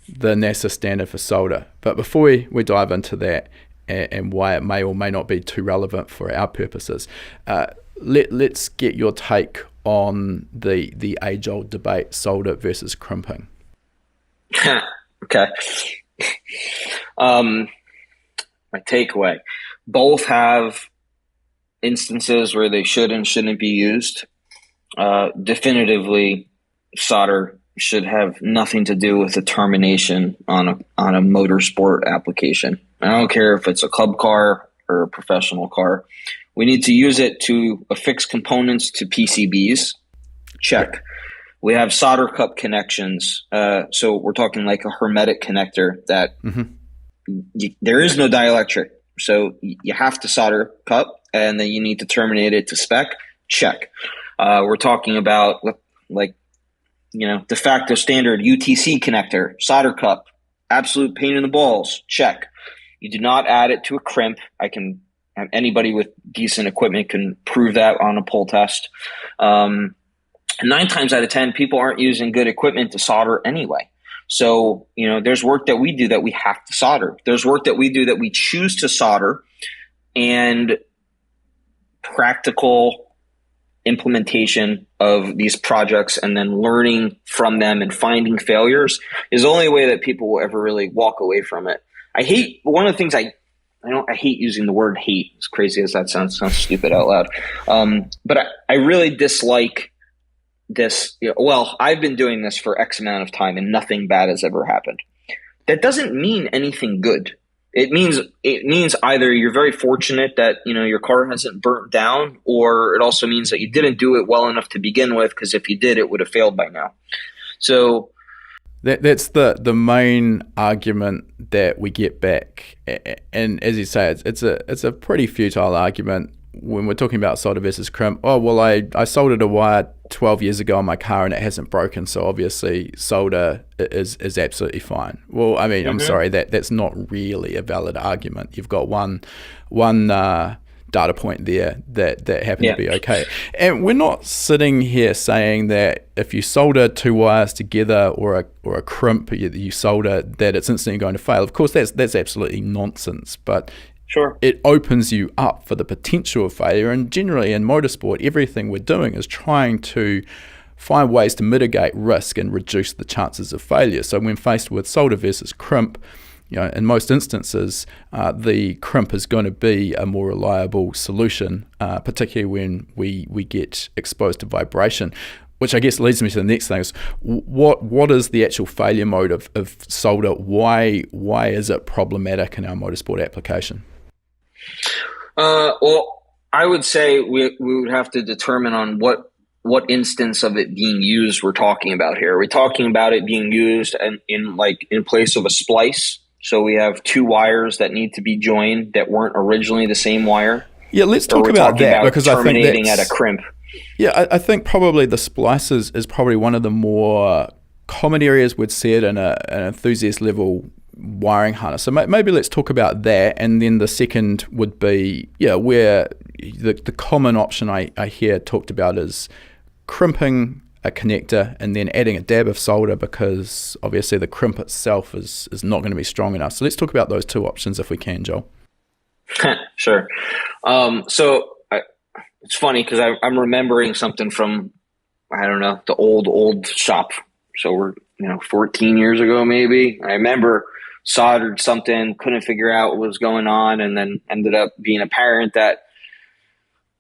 the NASA standard for solder. But before we dive into that and why it may or may not be too relevant for our purposes, let's get your take on the age-old debate, solder versus crimping. Okay. My takeaway: both have instances where they should and shouldn't be used. Definitively, solder should have nothing to do with the termination on a motorsport application. I don't care if it's a club car or a professional car. We need to use it to affix components to PCBs. Check. We have solder cup connections. So we're talking like a hermetic connector that there is no dielectric. So you have to solder cup, and then you need to terminate it to spec. Check. We're talking about de facto standard UTC connector, solder cup, absolute pain in the balls. Check. You do not add it to a crimp. Anybody with decent equipment can prove that on a pull test. 9 times out of 10, people aren't using good equipment to solder anyway. So, there's work that we do that we have to solder. There's work that we do that we choose to solder, and practical implementation of these projects and then learning from them and finding failures is the only way that people will ever really walk away from it. One of the things I hate using the word hate, as crazy as that sounds stupid out loud. But I really dislike this. I've been doing this for X amount of time and nothing bad has ever happened. That doesn't mean anything good. It means either you're very fortunate that your car hasn't burnt down, or it also means that you didn't do it well enough to begin with, because if you did, it would have failed by now. So that's the main argument that we get back, and as you say, it's a pretty futile argument when we're talking about solder versus crimp. Oh well, I soldered a wire 12 years ago on my car and it hasn't broken, so obviously solder is absolutely fine. Well, I mean, I'm sorry, that's not really a valid argument. You've got one data point there that happened to be okay. And we're not sitting here saying that if you solder 2 wires together or a crimp you solder, that it's instantly going to fail. Of course, that's absolutely nonsense, but sure, it opens you up for the potential of failure. And generally in motorsport, everything we're doing is trying to find ways to mitigate risk and reduce the chances of failure. So when faced with solder versus crimp, in most instances, the crimp is going to be a more reliable solution, particularly when we get exposed to vibration. Which I guess leads me to the next thing is what is the actual failure mode of solder? Why is it problematic in our motorsport application? Well, I would say we would have to determine on what instance of it being used we're talking about here. Are we talking about it being used in place of a splice? So we have two wires that need to be joined that weren't originally the same wire. Yeah, let's talk about that, because I think terminating at a crimp. Yeah, I think probably the splices is probably one of the more common areas we'd see it in an enthusiast level wiring harness. So maybe let's talk about that, and then the second would be where the common option I hear talked about is crimping a connector and then adding a dab of solder, because obviously the crimp itself is not going to be strong enough. So let's talk about those two options if we can, Joel. Sure. It's funny because I'm remembering something from, I don't know, the old shop. So we're 14 years ago maybe. I remember soldered something, couldn't figure out what was going on, and then ended up being apparent that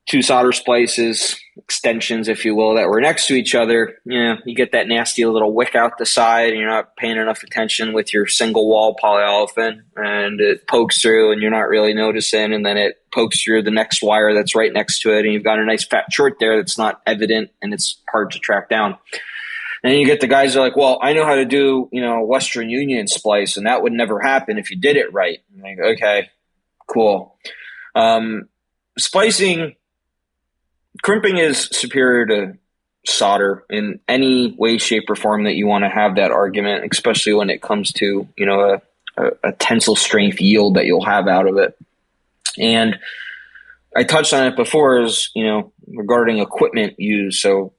two solder splices, extensions, if you will, that were next to each other, you get that nasty little wick out the side, and you're not paying enough attention with your single wall polyolefin, and it pokes through and you're not really noticing, and then it pokes through the next wire that's right next to it, and you've got a nice fat short there that's not evident and it's hard to track down. And you get the guys that are like, well, I know how to do, a Western Union splice, and that would never happen if you did it right. I'm like, okay, cool. Crimping is superior to solder in any way, shape, or form that you want to have that argument, especially when it comes to, a tensile strength yield that you'll have out of it. And I touched on it before regarding equipment used. So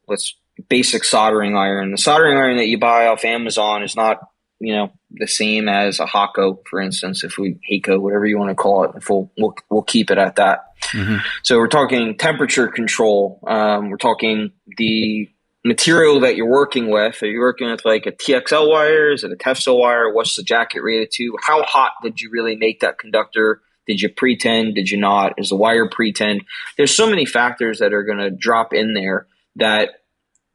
basic soldering iron. The soldering iron that you buy off Amazon is not, the same as a Hako, for instance, Hako, whatever you want to call it. If we'll keep it at that. Mm-hmm. So we're talking temperature control. We're talking the material that you're working with. Are you working with like a TXL wire? Is it a Tefsol wire? What's the jacket rated to? How hot did you really make that conductor? Did you pretend? Did you not? Is the wire pretend? There's so many factors that are going to drop in there that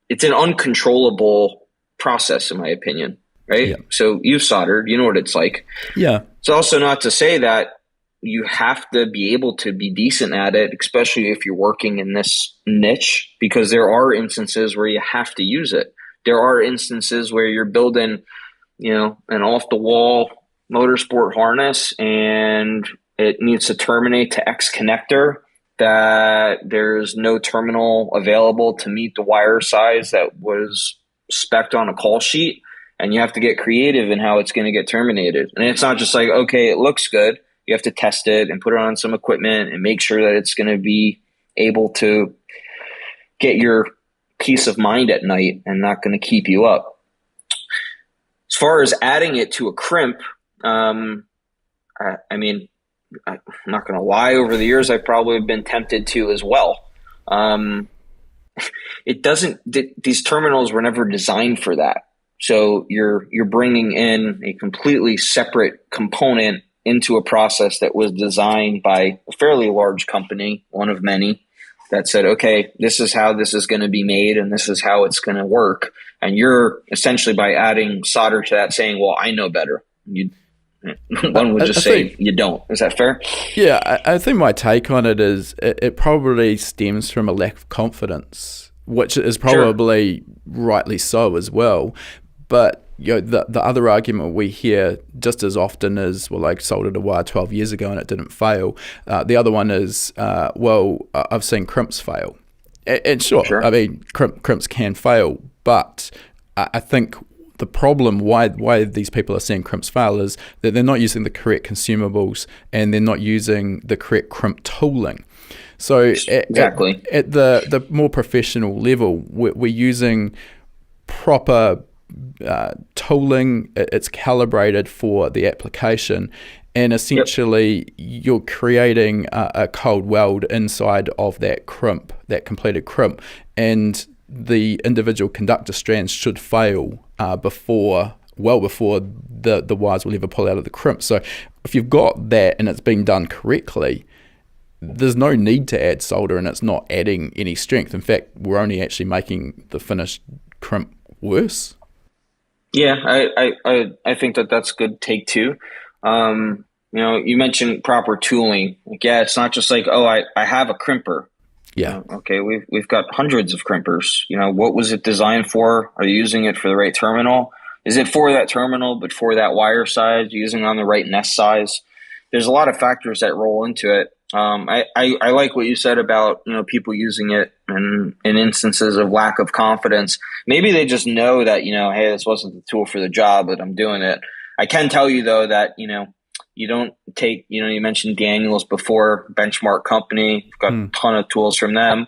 it's an uncontrollable process, in my opinion. Right? Yeah. So you've soldered, you know what it's like. Yeah. It's also not to say that you have to be able to be decent at it, especially if you're working in this niche, because there are instances where you have to use it. There are instances where you're building, an off-the-wall motorsport harness and it needs to terminate to X connector, that there's no terminal available to meet the wire size that was spec'd on a call sheet. And you have to get creative in how it's going to get terminated. And it's not just like, okay, it looks good. You have to test it and put it on some equipment and make sure that it's going to be able to get your peace of mind at night and not going to keep you up. As far as adding it to a crimp, I'm not going to lie, over the years, I've probably been tempted to as well. These terminals were never designed for that. So you're bringing in a completely separate component into a process that was designed by a fairly large company, one of many, that said, okay, this is how this is going to be made and this is how it's going to work. And you're essentially, by adding solder to that, saying, well, I know better. One would just say you don't. Is that fair? Yeah, I think my take on it is it probably stems from a lack of confidence, which is probably rightly so as well. But the other argument we hear just as often is, well, I soldered a wire 12 years ago and it didn't fail. The other one is, I've seen crimps fail. And sure. I mean, crimps can fail, but I think the problem why these people are seeing crimps fail is that they're not using the correct consumables and they're not using the correct crimp tooling. So exactly. At the more professional level, we're using proper tooling. It's calibrated for the application, and essentially you're creating a cold weld inside of that crimp, that completed crimp, and the individual conductor strands should fail before the wires will ever pull out of the crimp. So if you've got that and it's been done correctly, there's no need to add solder, and it's not adding any strength. In fact, we're only actually making the finished crimp worse. Yeah, I think that that's a good take too. You mentioned proper tooling. Like, yeah, it's not just like, oh, I have a crimper. Yeah. Okay, we've got hundreds of crimpers. What was it designed for? Are you using it for the right terminal? Is it for that terminal, but for that wire size? Using on the right nest size? There's a lot of factors that roll into it. I like what you said about people using it in instances of lack of confidence. Maybe they just know that hey, this wasn't the tool for the job, but I'm doing it. I can tell you though that you don't take, you mentioned Daniels before, benchmark company, got a ton of tools from them.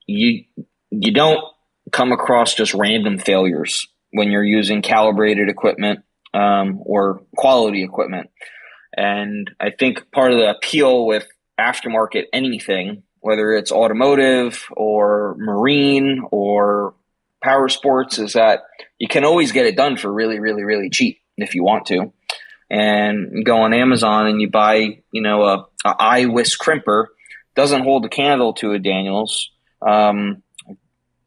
You don't come across just random failures when you're using calibrated equipment or quality equipment. And I think part of the appeal with aftermarket anything, whether it's automotive or marine or power sports, is that you can always get it done for really, really, really cheap if you want to. And you go on Amazon and you buy, a iWis crimper, doesn't hold a candle to a Daniels, whatever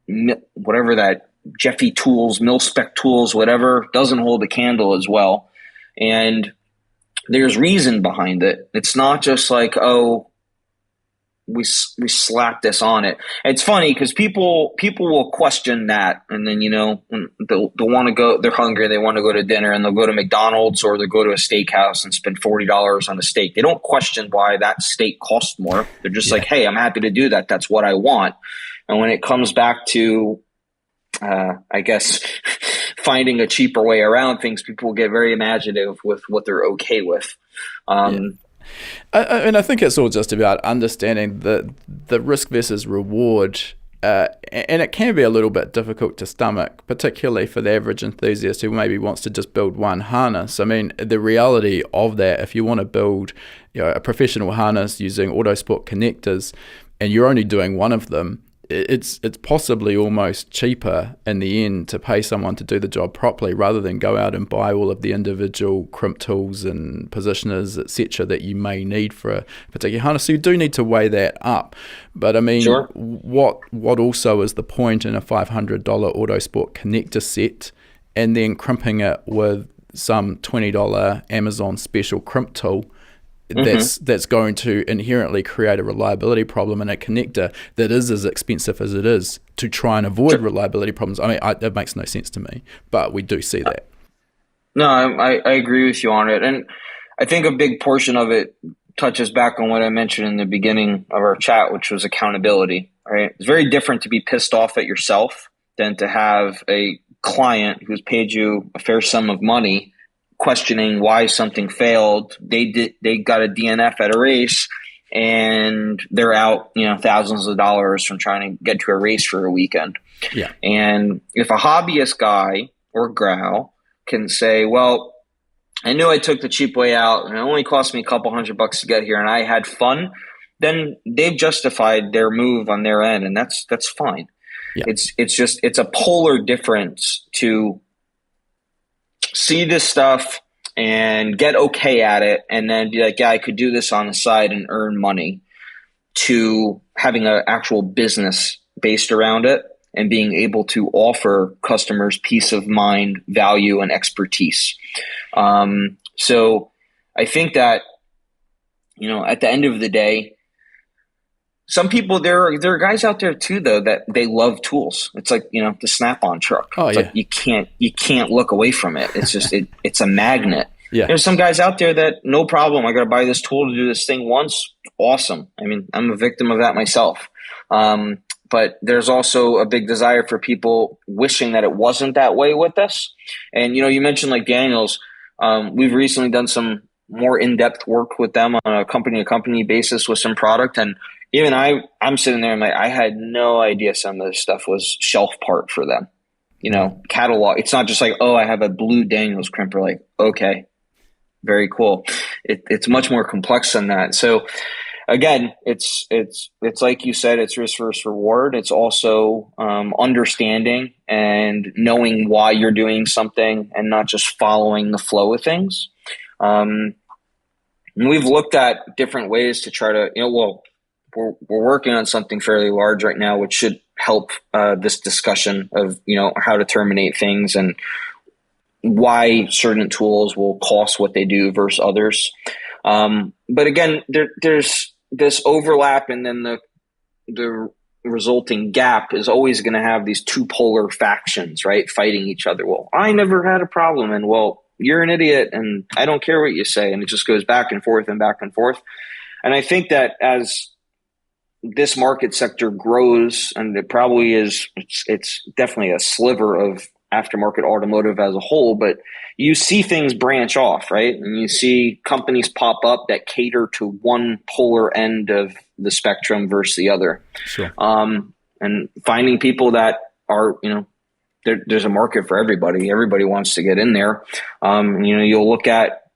that Jeffy tools, Milspec tools, whatever, doesn't hold a candle as well. And there's reason behind it. It's not just like, oh, we slapped this on it. It's funny because people will question that, and then they'll want to go. They're hungry. They want to go to dinner, and they'll go to McDonald's or they'll go to a steakhouse and spend $40 on a steak. They don't question why that steak costs more. They're just like, hey, I'm happy to do that. That's what I want. And when it comes back to, I guess, finding a cheaper way around things, people get very imaginative with what they're okay with. And I think it's all just about understanding the risk versus reward, and it can be a little bit difficult to stomach, particularly for the average enthusiast who maybe wants to just build one harness. I mean, the reality of that, if you want to build a professional harness using Autosport connectors and you're only doing one of them, it's possibly almost cheaper in the end to pay someone to do the job properly rather than go out and buy all of the individual crimp tools and positioners, etc., that you may need for a particular harness. So you do need to weigh that up. But I mean, sure. what also is the point in a $500 Autosport connector set and then crimping it with some $20 Amazon special crimp tool that's going to inherently create a reliability problem in a connector that is as expensive as it is to try and avoid reliability problems? I mean, it makes no sense to me, but we do see that. No, I agree with you on it. And I think a big portion of it touches back on what I mentioned in the beginning of our chat, which was accountability, right? It's very different to be pissed off at yourself than to have a client who's paid you a fair sum of money questioning why something failed. They got a DNF at a race and they're out, thousands of dollars from trying to get to a race for a weekend. Yeah. And if a hobbyist guy or gal can say, well, I knew I took the cheap way out and it only cost me a couple $100 to get here and I had fun, then they've justified their move on their end, and that's fine. Yeah. It's a polar difference to see this stuff and get okay at it and then be like, yeah, I could do this on the side and earn money, to having an actual business based around it and being able to offer customers peace of mind, value, and expertise. So I think that, at the end of the day, some people, there are guys out there too, though, that they love tools. It's like, the Snap-on truck. Oh, it's yeah. Like you can't look away from it. It's just, it's a magnet. Yeah. There's some guys out there that no problem. I got to buy this tool to do this thing once. Awesome. I mean, I'm a victim of that myself. But there's also a big desire for people wishing that it wasn't that way with us. And, you mentioned like Daniels. We've recently done some more in-depth work with them on a company-to-company basis with some product. And even I'm sitting there and I had no idea some of this stuff was shelf part for them. Catalog. It's not just like, oh, I have a blue Daniels crimper. Like, okay, very cool. It's much more complex than that. So again, it's like you said, it's risk versus reward. It's also understanding and knowing why you're doing something and not just following the flow of things. And we've looked at different ways to try to, we're working on something fairly large right now, which should help this discussion of, how to terminate things and why certain tools will cost what they do versus others. But again, there's this overlap, and then the resulting gap is always going to have these two polar factions, right, fighting each other. Well, I never had a problem, and well, you're an idiot, and I don't care what you say, and it just goes back and forth and back and forth. And I think that as this market sector grows, and it probably is, it's definitely a sliver of aftermarket automotive as a whole, but you see things branch off, right? And you see companies pop up that cater to one polar end of the spectrum versus the other. Sure. And finding people that are, there's a market for everybody. Everybody wants to get in there. You'll look at,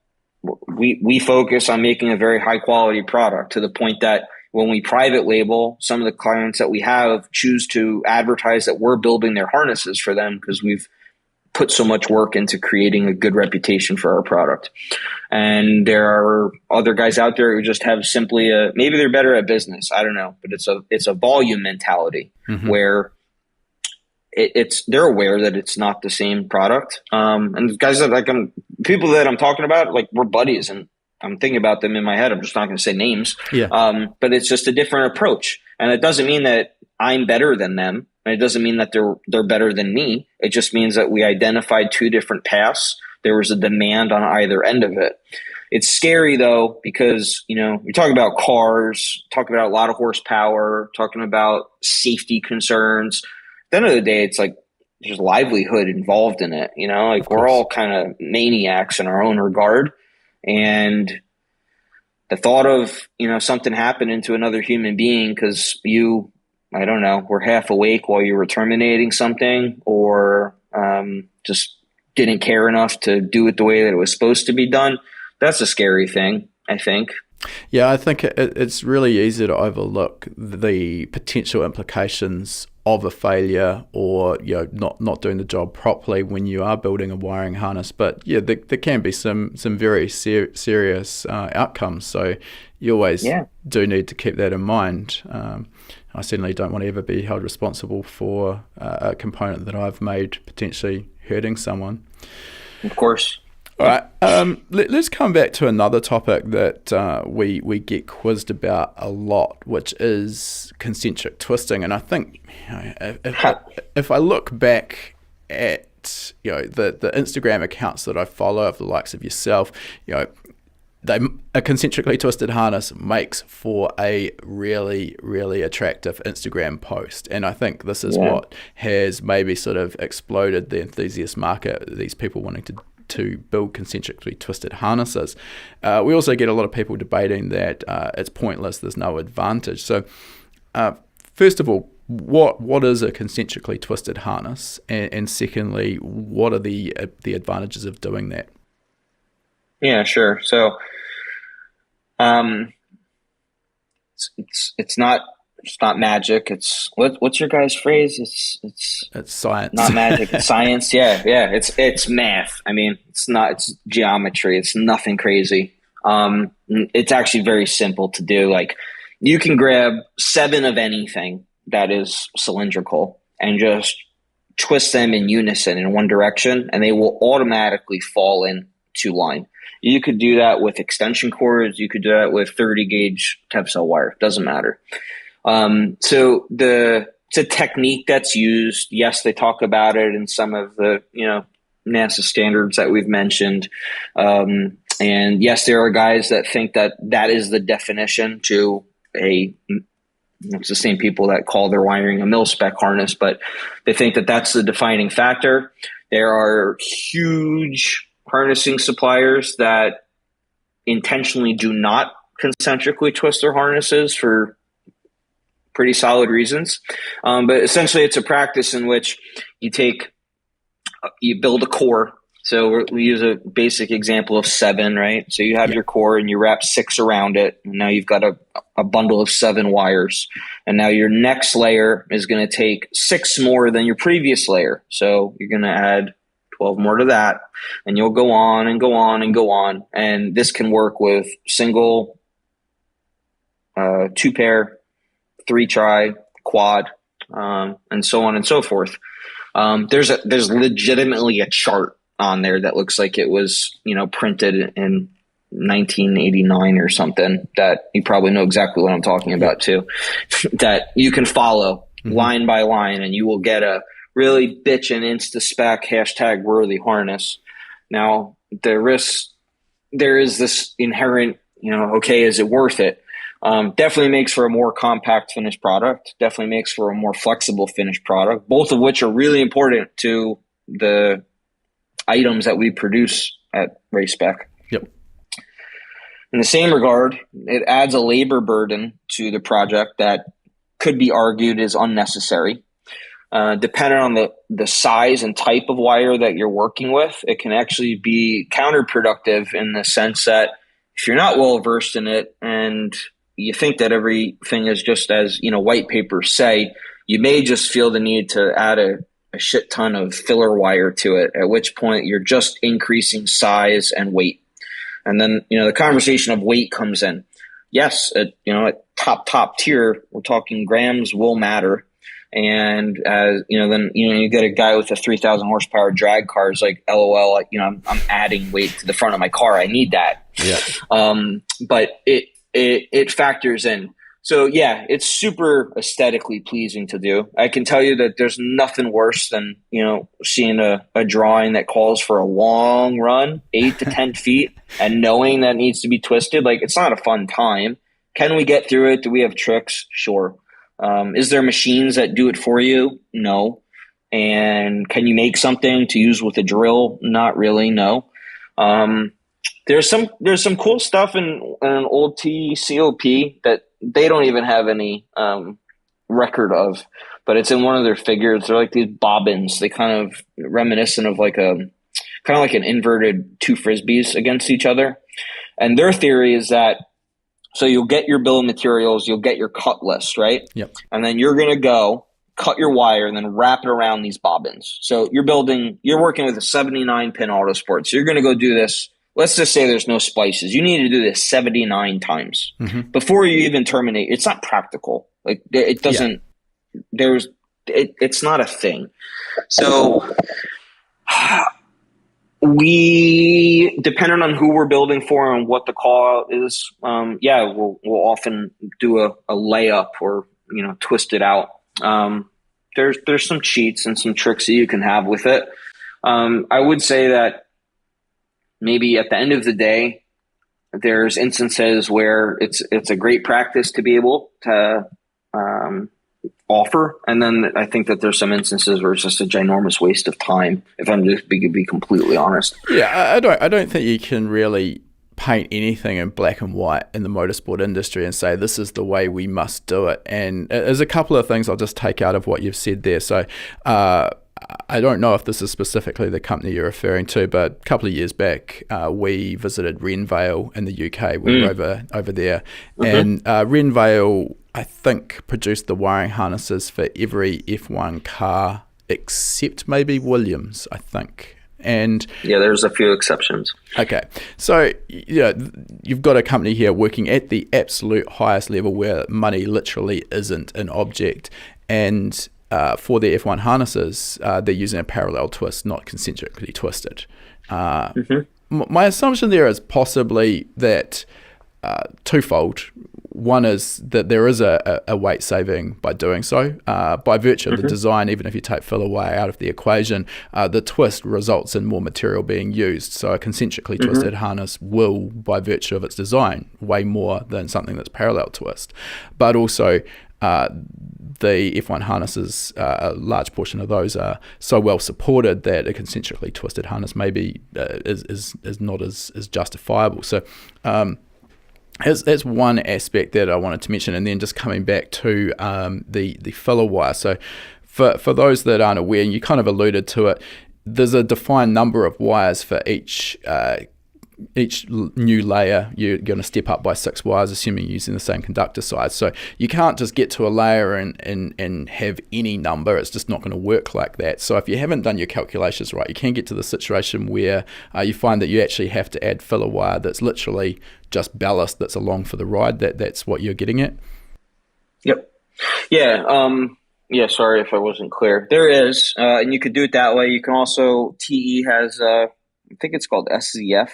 we focus on making a very high quality product to the point that when we private label, some of the clients that we have choose to advertise that we're building their harnesses for them because we've put so much work into creating a good reputation for our product. And there are other guys out there who just have simply maybe they're better at business. I don't know, but it's a volume mentality where they're aware that it's not the same product. And guys that people that I'm talking about, like, we're buddies, and I'm thinking about them in my head. I'm just not going to say names. Yeah. But it's just a different approach. And it doesn't mean that I'm better than them. And it doesn't mean that they're better than me. It just means that we identified two different paths. There was a demand on either end of it. It's scary though, because, you're talking about cars, talking about a lot of horsepower, talking about safety concerns. At the end of the day, it's like there's livelihood involved in it. We're all kind of maniacs in our own regard. And the thought of, something happening to another human being because I don't know, were half awake while you were terminating something, or just didn't care enough to do it the way that it was supposed to be done, that's a scary thing, I think. Yeah, I think it's really easy to overlook the potential implications of a failure or not doing the job properly when you are building a wiring harness. But yeah, there can be some very serious outcomes. So you always do need to keep that in mind. I certainly don't want to ever be held responsible for a component that I've made potentially hurting someone. Of course. All right, let's come back to another topic that we get quizzed about a lot, which is concentric twisting. And I think if I look back at the Instagram accounts that I follow of the likes of yourself, a concentrically twisted harness makes for a really, really attractive Instagram post. And I think this is what has maybe sort of exploded the enthusiast market, these people wanting to build concentrically twisted harnesses. We also get a lot of people debating that it's pointless, there's no advantage. So first of all, what is a concentrically twisted harness? And secondly, what are the advantages of doing that? Yeah, sure. So it's not magic. It's what's your guys' phrase? It's science. Not magic. It's science. Yeah. It's math. I mean, it's geometry. It's nothing crazy. It's actually very simple to do. Like, you can grab 7 of anything that is cylindrical and just twist them in unison in one direction, and they will automatically fall into line. You could do that with extension cords. You could do that with 30 gauge temp cell wire. Doesn't matter. So it's a technique that's used. Yes, they talk about it in some of the, NASA standards that we've mentioned. And yes, there are guys that think that is the definition to it's the same people that call their wiring a Milspec harness, but they think that that's the defining factor. There are huge harnessing suppliers that intentionally do not concentrically twist their harnesses for pretty solid reasons. But essentially it's a practice in which you build a core. So we use a basic example of 7, right? So you have your core and you wrap 6 around it. And now you've got a bundle of 7 wires. And now your next layer is going to take 6 more than your previous layer. So you're going to add 12 more to that. And you'll go on and go on and go on. And this can work with single, 2-pair, 3-try, quad, and so on and so forth. There's legitimately a chart on there that looks like it was, printed in 1989 or something, that you probably know exactly what I'm talking about too, that you can follow line by line, and you will get a really bitch and insta-spec hashtag worthy harness. Now, there is this inherent, okay, is it worth it? Definitely makes for a more compact finished product, definitely makes for a more flexible finished product, both of which are really important to the items that we produce at Milspec. Yep. In the same regard, it adds a labor burden to the project that could be argued is unnecessary. Depending on the size and type of wire that you're working with, it can actually be counterproductive in the sense that if you're not well versed in it and you think that everything is just as, white papers say, you may just feel the need to add a shit ton of filler wire to it, at which point you're just increasing size and weight. And then, the conversation of weight comes in. Yes, at top tier, we're talking grams will matter. And then you get a guy with a 3,000 horsepower drag car is like, LOL, I'm adding weight to the front of my car. I need that. Yeah. But it factors in. So yeah, it's super aesthetically pleasing to do. I can tell you that there's nothing worse than, seeing a drawing that calls for a long run, 8 to 10 feet, and knowing that needs to be twisted. Like, it's not a fun time. Can we get through it? Do we have tricks? Sure. Is there machines that do it for you? No. And can you make something to use with a drill? Not really. No. There's some cool stuff in an old TCOP that they don't even have any record of, but it's in one of their figures. They're like these bobbins. They kind of reminiscent of like an inverted 2 Frisbees against each other. And their theory is that, so you'll get your bill of materials, you'll get your cut list, right? Yep. And then you're going to go cut your wire and then wrap it around these bobbins. So you're working with a 79 pin Autosport. So you're going to go do this. Let's just say there's no splices. You need to do this 79 times before you even terminate. It's not practical. Like, it doesn't, it's not a thing. So we, depending on who we're building for and what the call out is, we'll often do a layup or, twist it out. There's some cheats and some tricks that you can have with it. I would say that maybe at the end of the day, there's instances where it's a great practice to be able to offer, and then I think that there's some instances where it's just a ginormous waste of time. If I'm just be completely honest. Yeah, I don't think you can really paint anything in black and white in the motorsport industry and say this is the way we must do it. And there's a couple of things I'll just take out of what you've said there. So I don't know if this is specifically the company you're referring to, but a couple of years back, we visited Renvale in the UK. We were over there. And Renvale, I think, produced the wiring harnesses for every F1 car except maybe Williams, I think. And yeah, there's a few exceptions. Okay. So, you've got a company here working at the absolute highest level where money literally isn't an object. And for their F1 harnesses, they're using a parallel twist, not concentrically twisted. My assumption there is possibly that twofold. One is that there is a weight saving by doing so. By virtue of the design, even if you take filler wire out of the equation, the twist results in more material being used. So a concentrically twisted harness will, by virtue of its design, weigh more than something that's parallel twist. But also, the F1 harnesses, a large portion of those are so well supported that a concentrically twisted harness maybe is not as justifiable. So that's one aspect that I wanted to mention. And then just coming back to the filler wire. So for those that aren't aware, and you kind of alluded to it, there's a defined number of wires for each new layer, you're going to step up by 6 wires, assuming you're using the same conductor size. So you can't just get to a layer and have any number. It's just not going to work like that. So if you haven't done your calculations right, you can get to the situation where you find that you actually have to add filler wire that's literally just ballast that's along for the ride. That's what you're getting at? Yep. Yeah. Yeah, sorry if I wasn't clear. There is, and you could do it that way. You can also, TE has, I think it's called SCF.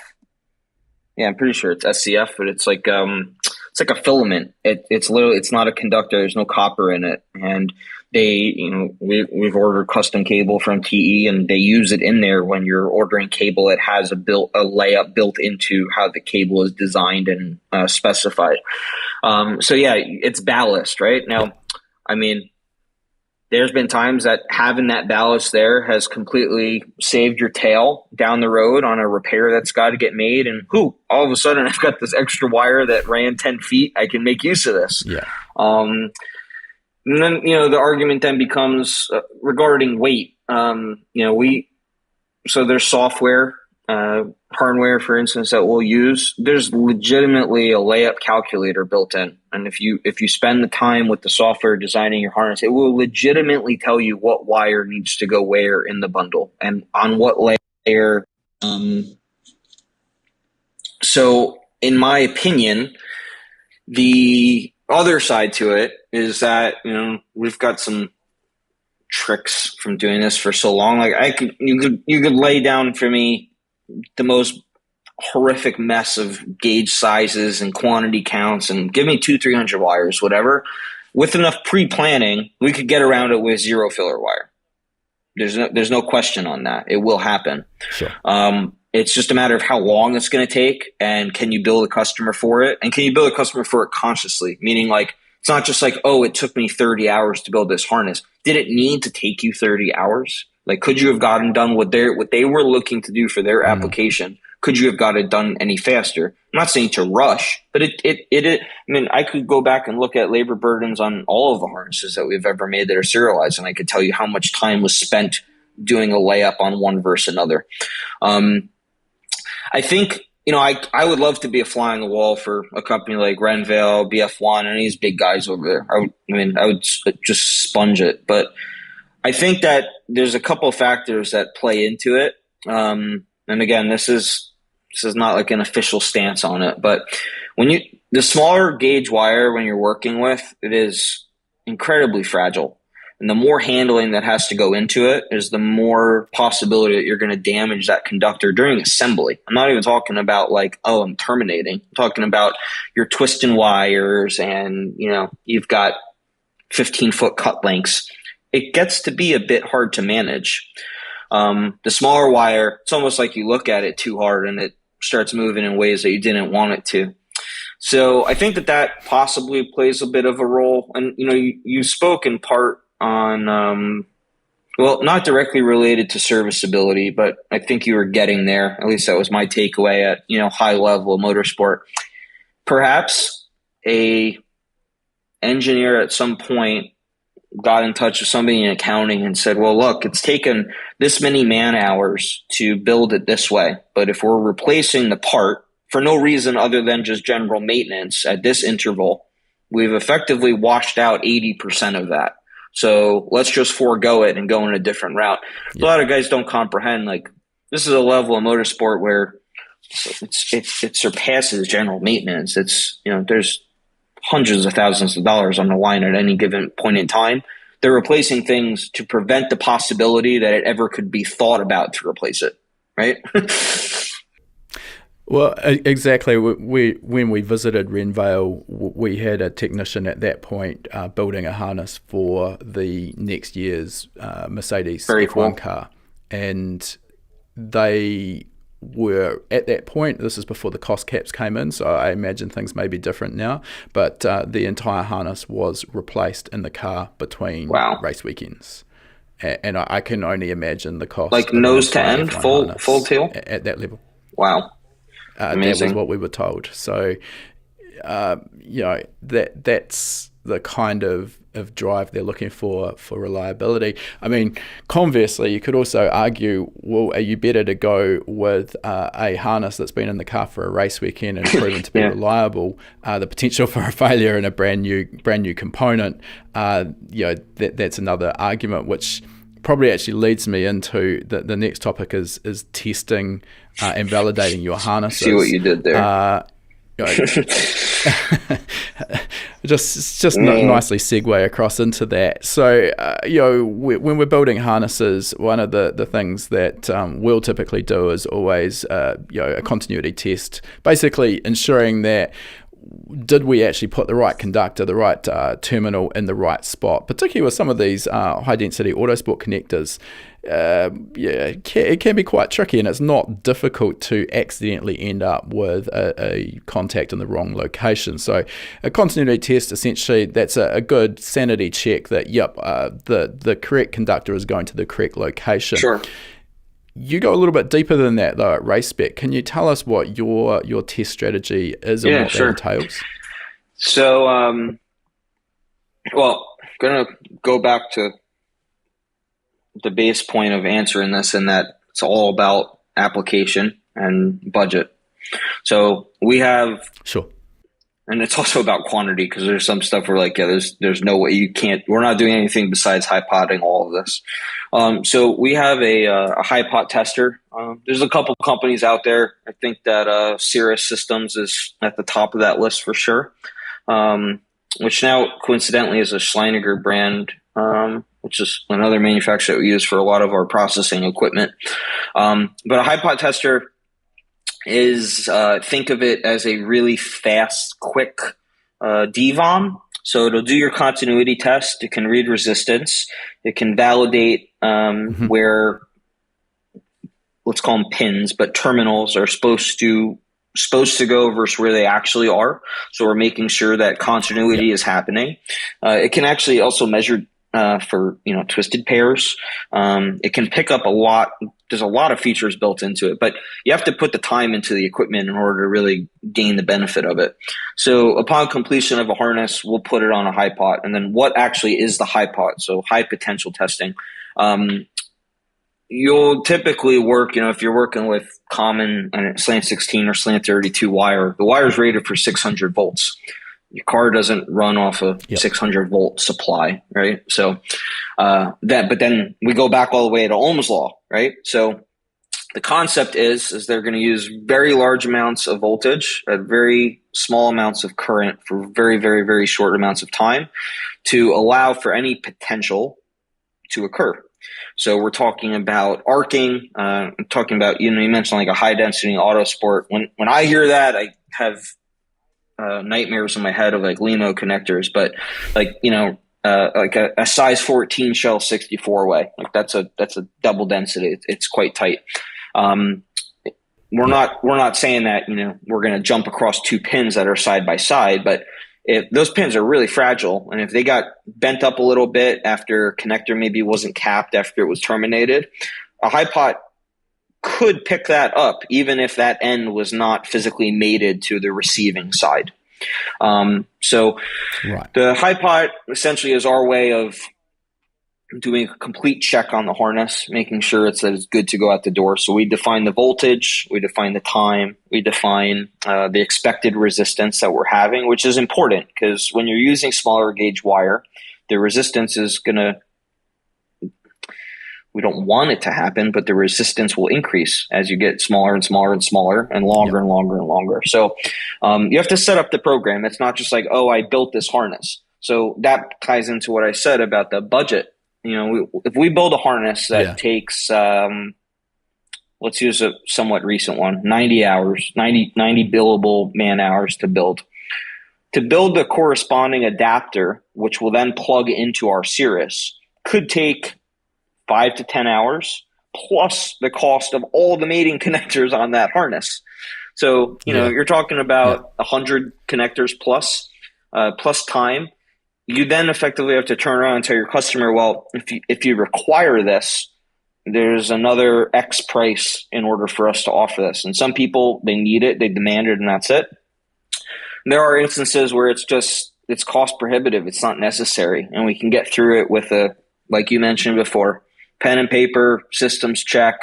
Yeah, I'm pretty sure it's SCF, but it's like a filament. It's literally, it's not a conductor. There's no copper in it, and we've ordered custom cable from TE, and they use it in there when you're ordering cable. It has a layup built into how the cable is designed and specified. So yeah, it's ballast, right? Now, I mean, there's been times that having that ballast there has completely saved your tail down the road on a repair that's got to get made. And all of a sudden I've got this extra wire that ran 10 feet. I can make use of this. Yeah. And then, the argument then becomes regarding weight. So there's software, hardware, for instance, that we'll use. There's legitimately a layup calculator built in. And if you spend the time with the software designing your harness, it will legitimately tell you what wire needs to go where in the bundle and on what layer. So in my opinion, the other side to it is that, we've got some tricks from doing this for so long. Like you could lay down for me the most horrific mess of gauge sizes and quantity counts and give me 200-300 wires, whatever. With enough pre-planning, we could get around it with 0 filler wire. There's no question on that. It will happen. Sure. It's just a matter of how long it's going to take, and can you build a customer for it? And can you build a customer for it consciously? Meaning, like, it's not just like, oh, it took me 30 hours to build this harness. Did it need to take you 30 hours? Like, could you have gotten done what they were looking to do for their application? Could you have got it done any faster? I'm not saying to rush, but I mean, I could go back and look at labor burdens on all of the harnesses that we've ever made that are serialized, and I could tell you how much time was spent doing a layup on one versus another. I think, I would love to be a fly on the wall for a company like Renvale, BF1, and these big guys over there. I would just sponge it. But I think that there's a couple of factors that play into it. And again, this is not like an official stance on it, but the smaller gauge wire when you're working with, it is incredibly fragile. And the more handling that has to go into it is the more possibility that you're going to damage that conductor during assembly. I'm not even talking about like, oh, I'm terminating. I'm talking about you're twisting wires and, you've got 15-foot cut lengths. It gets to be a bit hard to manage. The smaller wire, it's almost like you look at it too hard and it starts moving in ways that you didn't want it to. So I think that possibly plays a bit of a role. And, you spoke in part on, not directly related to serviceability, but I think you were getting there. At least that was my takeaway at, high level motorsport. Perhaps a engineer at some point got in touch with somebody in accounting and said, well, look, it's taken this many man hours to build it this way. But if we're replacing the part for no reason other than just general maintenance at this interval, we've effectively washed out 80% of that. So let's just forego it and go in a different route. Yeah. A lot of guys don't comprehend, like, this is a level of motorsport where it surpasses general maintenance. It's, there's hundreds of thousands of dollars on the line at any given point in time. They're replacing things to prevent the possibility that it ever could be thought about to replace it, right? Well, exactly. When we visited Renvale, we had a technician at that point building a harness for the next year's Mercedes F1 car. And they were, at that point, this is before the cost caps came in, so I imagine things may be different now, but the entire harness was replaced in the car between race weekends. And I can only imagine the cost. Like nose to end, full tail? At that level. Wow. That was what we were told. So, that's the kind of drive they're looking for reliability. I mean, conversely, you could also argue, well, are you better to go with a harness that's been in the car for a race weekend and proven to be reliable? The potential for a failure in a brand new component, that's another argument, which probably actually leads me into the next topic is testing and validating your harnesses. See what you did there. Nicely segue across into that. So, when we're building harnesses, one of the things that we'll typically do is always, a continuity test, basically ensuring that did we actually put the right conductor, the right terminal in the right spot, particularly with some of these high-density Autosport connectors. It can be quite tricky, and it's not difficult to accidentally end up with a contact in the wrong location. So a continuity test, essentially, that's a good sanity check that, the correct conductor is going to the correct location. Sure. You go a little bit deeper than that, though, at RaceSpec. Can you tell us what your test strategy is and what that entails? So, going to go back to the base point of answering this, in that it's all about application and budget. So we have, sure, and it's also about quantity, because there's some stuff where there's no way you can't. We're not doing anything besides high potting all of this. So we have a high pot tester. There's a couple companies out there. I think that Cirrus Systems is at the top of that list for sure. Which now coincidentally is a Schleiniger brand, which is another manufacturer that we use for a lot of our processing equipment. But a high pot tester is, think of it as a really fast, quick DVOM. So it'll do your continuity test. It can read resistance. It can validate where, let's call them pins, but terminals are supposed to go versus where they actually are. So we're making sure that continuity is happening. It can actually also measure for twisted pairs. It can pick up a lot. There's a lot of features built into it, but you have to put the time into the equipment in order to really gain the benefit of it. So upon completion of a harness, we'll put it on a high pot. And then what actually is the high pot? So high potential testing. You'll typically work, if you're working with common slant 16 or slant 32 wire, the wire is rated for 600 volts. Your car doesn't run off a 600 volt supply, right? So but then we go back all the way to Ohm's law, right? So the concept is they're going to use very large amounts of voltage at very small amounts of current for very, very, very short amounts of time to allow for any potential to occur. So we're talking about arcing. I'm talking about, you mentioned like a high density Autosport. When I hear that, I have nightmares in my head of like Limo connectors, but like a size 14 shell 64 way, like that's a double density. It's quite tight. We're not saying that we're going to jump across two pins that are side by side, but if those pins are really fragile, and if they got bent up a little bit after a connector maybe wasn't capped after it was terminated, a high pot could pick that up, even if that end was not physically mated to the receiving side. So the high pot essentially is our way of doing a complete check on the harness, making sure it's good to go out the door. So we define the voltage, we define the time, we define the expected resistance that we're having, which is important because when you're using smaller gauge wire, the resistance is going to, we don't want it to happen, but the resistance will increase as you get smaller and smaller and smaller and longer and longer and longer. So you have to set up the program. It's not just like, oh, I built this harness. So that ties into what I said about the budget. If we build a harness that takes, let's use a somewhat recent one, 90 hours, 90 billable man hours to build the corresponding adapter, which will then plug into our Cirrus, could take 5 to 10 hours plus the cost of all the mating connectors on that harness. So, you're talking about 100 connectors plus time. You then effectively have to turn around and tell your customer, well, if you require this, there's another X price in order for us to offer this. And some people, they need it, they demand it, and that's it. There are instances where it's just it's cost prohibitive. It's not necessary. And we can get through it with like you mentioned before, pen and paper, systems check,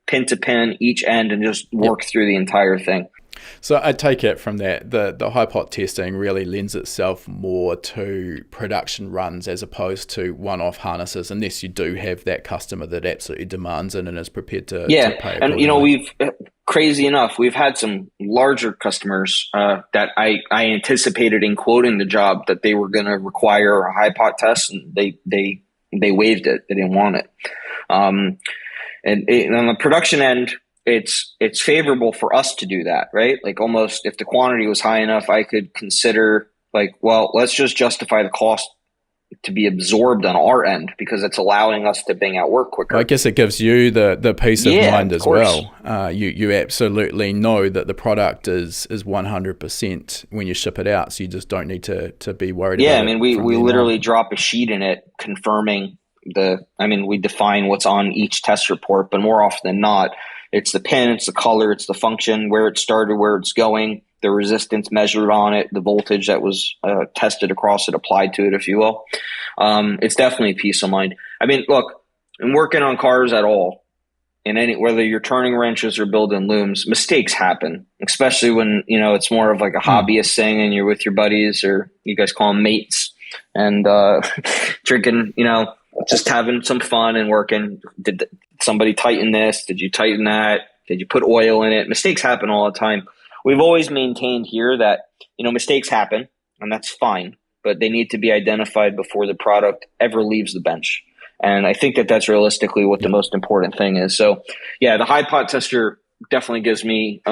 pin to pin, each end, and just work through the entire thing. So I take it from that, the HiPot testing really lends itself more to production runs as opposed to one-off harnesses, unless you do have that customer that absolutely demands it and is prepared to pay accordingly. And crazy enough, we've had some larger customers that I anticipated in quoting the job that they were going to require a HiPot test, and they waived it. They didn't want it. And on the production end, it's favorable for us to do that, right? Like almost if the quantity was high enough, I could consider like, well, let's just justify the cost to be absorbed on our end because it's allowing us to bang out work quicker. I guess it gives you the peace of mind as well. You absolutely know that the product is 100% when you ship it out, so you just don't need to be worried about it. Yeah, I mean, we literally drop a sheet in it confirming we define what's on each test report, but more often than not, it's the pin, it's the color, it's the function, where it started, where it's going, the resistance measured on it, the voltage that was tested across it, applied to it, if you will. It's definitely peace of mind. I mean, look, in working on cars at all, whether you're turning wrenches or building looms, mistakes happen, especially when, it's more of like a hobbyist thing and you're with your buddies, or you guys call them mates, and drinking, just having some fun and working. Did somebody tighten this? Did you tighten that? Did you put oil in it? Mistakes happen all the time. We've always maintained here that, mistakes happen, and that's fine, but they need to be identified before the product ever leaves the bench. And I think that that's realistically what the most important thing is. So yeah, the HiPot tester definitely gives me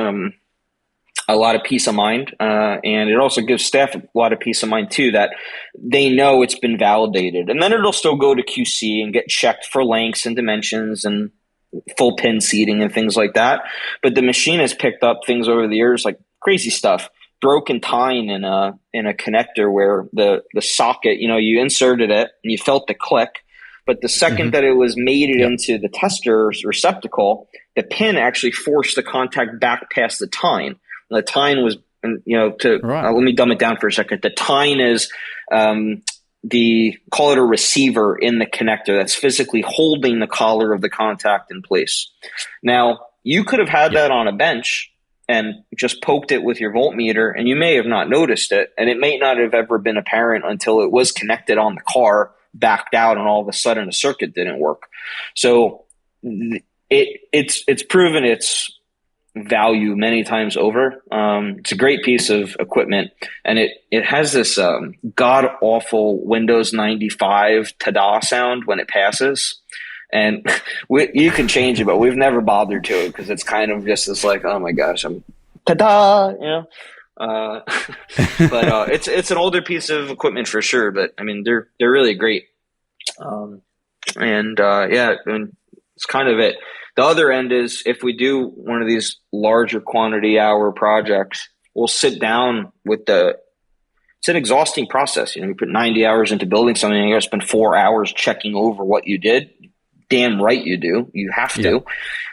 a lot of peace of mind. And it also gives staff a lot of peace of mind too, that they know it's been validated. And then it'll still go to QC and get checked for lengths and dimensions and full pin seating and things like that. But the machine has picked up things over the years, like crazy stuff. Broken tine in a connector where the socket, you inserted it and you felt the click, but the second that it was mated into the tester's receptacle, the pin actually forced the contact back past the tine. And the tine was, let me dumb it down for a second. The tine is call it a receiver in the connector that's physically holding the collar of the contact in place. Now, you could have had that on a bench and just poked it with your voltmeter, and you may have not noticed it, and it may not have ever been apparent until it was connected on the car, backed out, and all of a sudden the circuit didn't work. So it's proven its value many times over. It's a great piece of equipment, and it has this god awful Windows 95 ta-da sound when it passes. And you can change it, but we've never bothered to it because it's kind of just this like, oh my gosh, I'm ta-da, but it's an older piece of equipment for sure. But I mean, they're really great. It's kind of it. The other end is if we do one of these larger quantity hour projects, we'll sit down with it's an exhausting process. You put 90 hours into building something and you got to spend 4 hours checking over what you did. Damn right you do. You have to.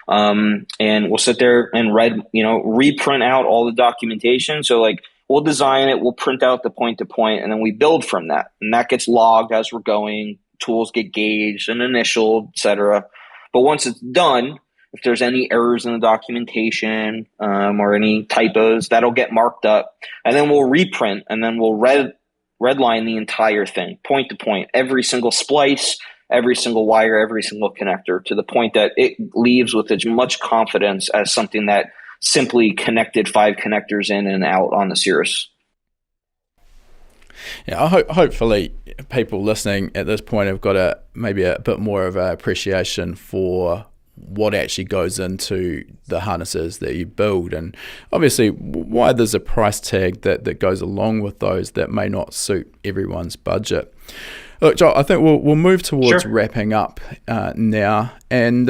And we'll sit there and reprint out all the documentation. So like we'll design it, we'll print out the point to point, and then we build from that. And that gets logged as we're going. Tools get gauged and initialed, et cetera. But once it's done, if there's any errors in the documentation or any typos, that'll get marked up. And then we'll reprint, and then we'll redline the entire thing, point to point, every single splice, every single wire, every single connector, to the point that it leaves with as much confidence as something that simply connected 5 connectors in and out on the Cirrus. Yeah, hopefully people listening at this point have got maybe a bit more of an appreciation for what actually goes into the harnesses that you build, and obviously why there's a price tag that goes along with those that may not suit everyone's budget. Look, Joel, I think we'll move towards wrapping up now. And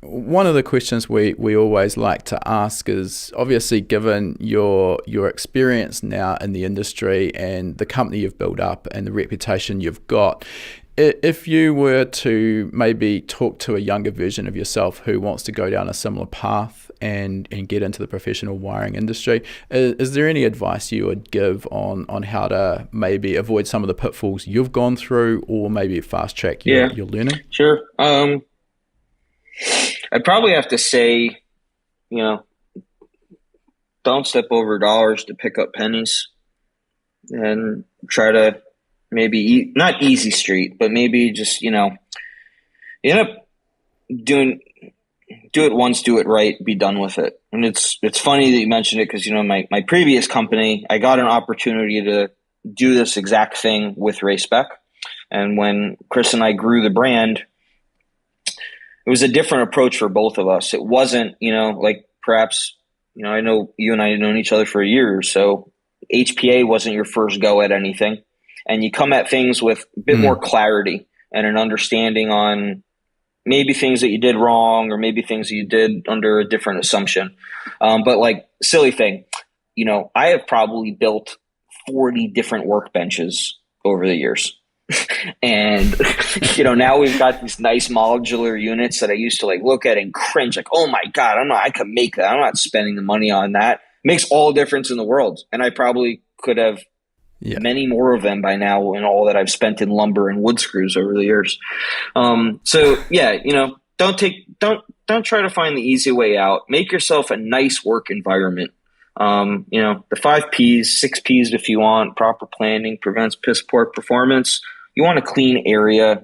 one of the questions we always like to ask is, obviously, given your experience now in the industry and the company you've built up and the reputation you've got, If you were to maybe talk to a younger version of yourself who wants to go down a similar path and get into the professional wiring industry, is there any advice you would give on how to maybe avoid some of the pitfalls you've gone through, or maybe fast track your learning? Sure. I'd probably have to say, don't step over dollars to pick up pennies, and try to maybe not easy street, but maybe just, you end up do it once, do it right, be done with it. And it's funny that you mentioned it because, my previous company, I got an opportunity to do this exact thing with Milspec. And when Chris and I grew the brand, it was a different approach for both of us. It wasn't, like perhaps, I know you and I had known each other for a year or so. HPA wasn't your first go at anything. And you come at things with a bit more clarity and an understanding on maybe things that you did wrong or maybe things that you did under a different assumption. But like, silly thing, I have probably built 40 different workbenches over the years. And, now we've got these nice modular units that I used to like look at and cringe, like, oh my God, I could make that. I'm not spending the money on that. It makes all the difference in the world. And I probably could have many more of them by now in all that I've spent in lumber and wood screws over the years. Don't try to find the easy way out. Make yourself a nice work environment. The 5 P's, 6 P's if you want. Proper planning prevents piss poor performance. You want a clean area.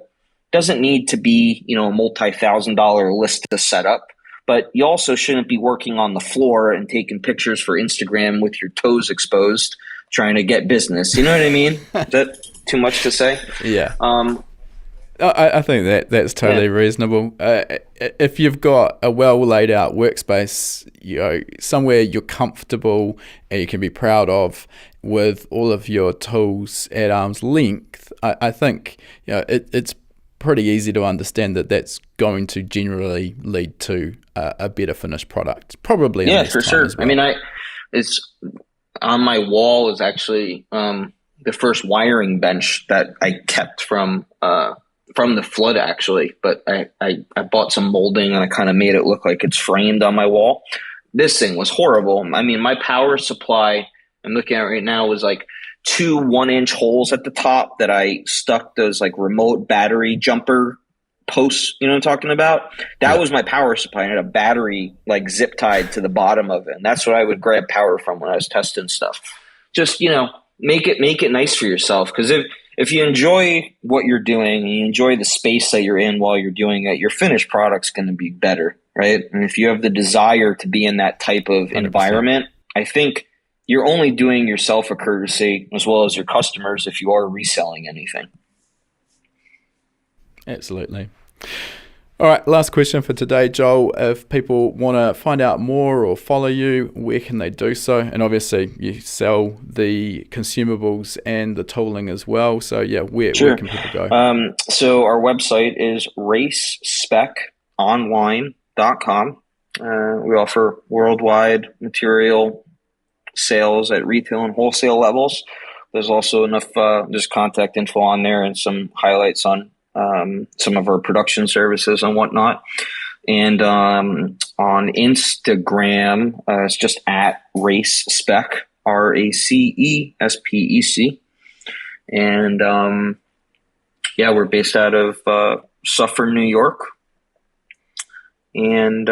Doesn't need to be, a multi-$1,000 list to set up. But you also shouldn't be working on the floor and taking pictures for Instagram with your toes exposed, trying to get business. You know what I mean? Is that too much to say? Yeah. I think that's totally reasonable. If you've got a well laid out workspace, somewhere you're comfortable and you can be proud of, with all of your tools at arm's length, I think it's pretty easy to understand that that's going to generally lead to a better finished product. Probably. Yeah, for sure. Well. I mean, it's on my wall is actually the first wiring bench that I kept from the flood, actually. But I bought some molding and I kind of made it look like it's framed on my wall. This thing was horrible. I mean, my power supply I'm looking at right now was like 2 1-inch holes at the top that I stuck those like remote battery jumper posts, you know what I'm talking about? That was my power supply. I had a battery like zip tied to the bottom of it. And that's what I would grab power from when I was testing stuff. Just, make it nice for yourself. Because if you enjoy what you're doing and you enjoy the space that you're in while you're doing it, your finished product's going to be better, right? And if you have the desire to be in that type of 100%. Environment, I think you're only doing yourself a courtesy as well as your customers if you are reselling anything. Absolutely. All right, last question for today, Joel. If people want to find out more or follow you, where can they do so? And obviously, you sell the consumables and the tooling as well. So, where can people go? So our website is racespekonline.com. We offer worldwide material sales at retail and wholesale levels. There's also enough just contact info on there and some highlights on some of our production services and whatnot. And on Instagram, it's just at Racespec, RACESPEC. And we're based out of Suffern, New York. And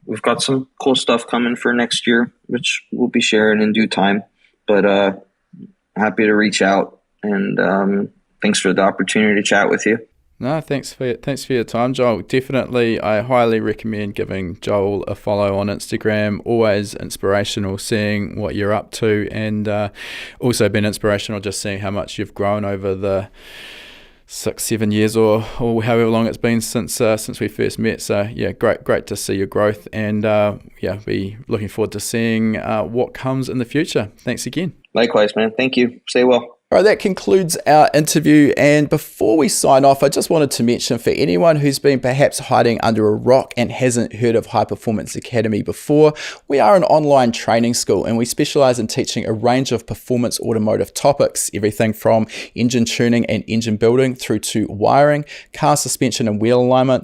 we've got some cool stuff coming for next year, which we'll be sharing in due time. But happy to reach out, and thanks for the opportunity to chat with you. No, thanks for your time, Joel. Definitely, I highly recommend giving Joel a follow on Instagram. Always inspirational seeing what you're up to, and also been inspirational just seeing how much you've grown over the 6-7 years or however long it's been since we first met. So great to see your growth, and be looking forward to seeing what comes in the future. Thanks again. Likewise, man. Thank you. Stay well. All right, that concludes our interview. And before we sign off, I just wanted to mention, for anyone who's been perhaps hiding under a rock and hasn't heard of High Performance Academy before, we are an online training school and we specialize in teaching a range of performance automotive topics, everything from engine tuning and engine building through to wiring, car suspension and wheel alignment,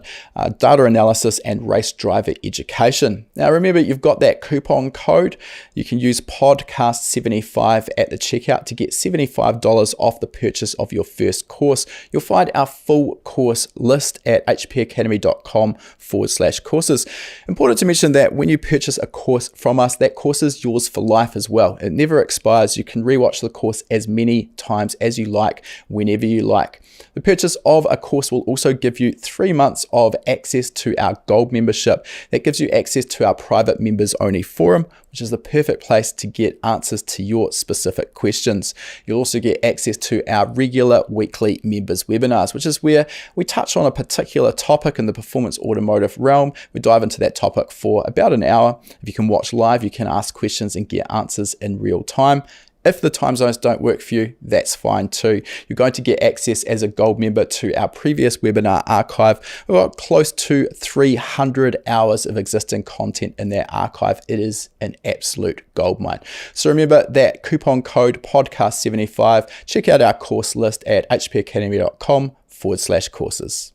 data analysis, and race driver education. Now remember, you've got that coupon code. You can use podcast75 at the checkout to get $75 off the purchase of your first course. You'll find our full course list at hpacademy.com/courses. Important to mention that when you purchase a course from us, that course is yours for life as well. It never expires. You can rewatch the course as many times as you like, whenever you like. The purchase of a course will also give you 3 months of access to our Gold membership. That gives you access to our private members only forum, which is the perfect place to get answers to your specific questions. You'll also get access to our regular weekly members webinars, which is where we touch on a particular topic in the performance automotive realm. We dive into that topic for about an hour. If you can watch live, you can ask questions and get answers in real time. If the time zones don't work for you, that's fine too. You're going to get access as a Gold member to our previous webinar archive. We've got close to 300 hours of existing content in that archive. It is an absolute goldmine. So remember that coupon code podcast75. Check out our course list at hpacademy.com/courses.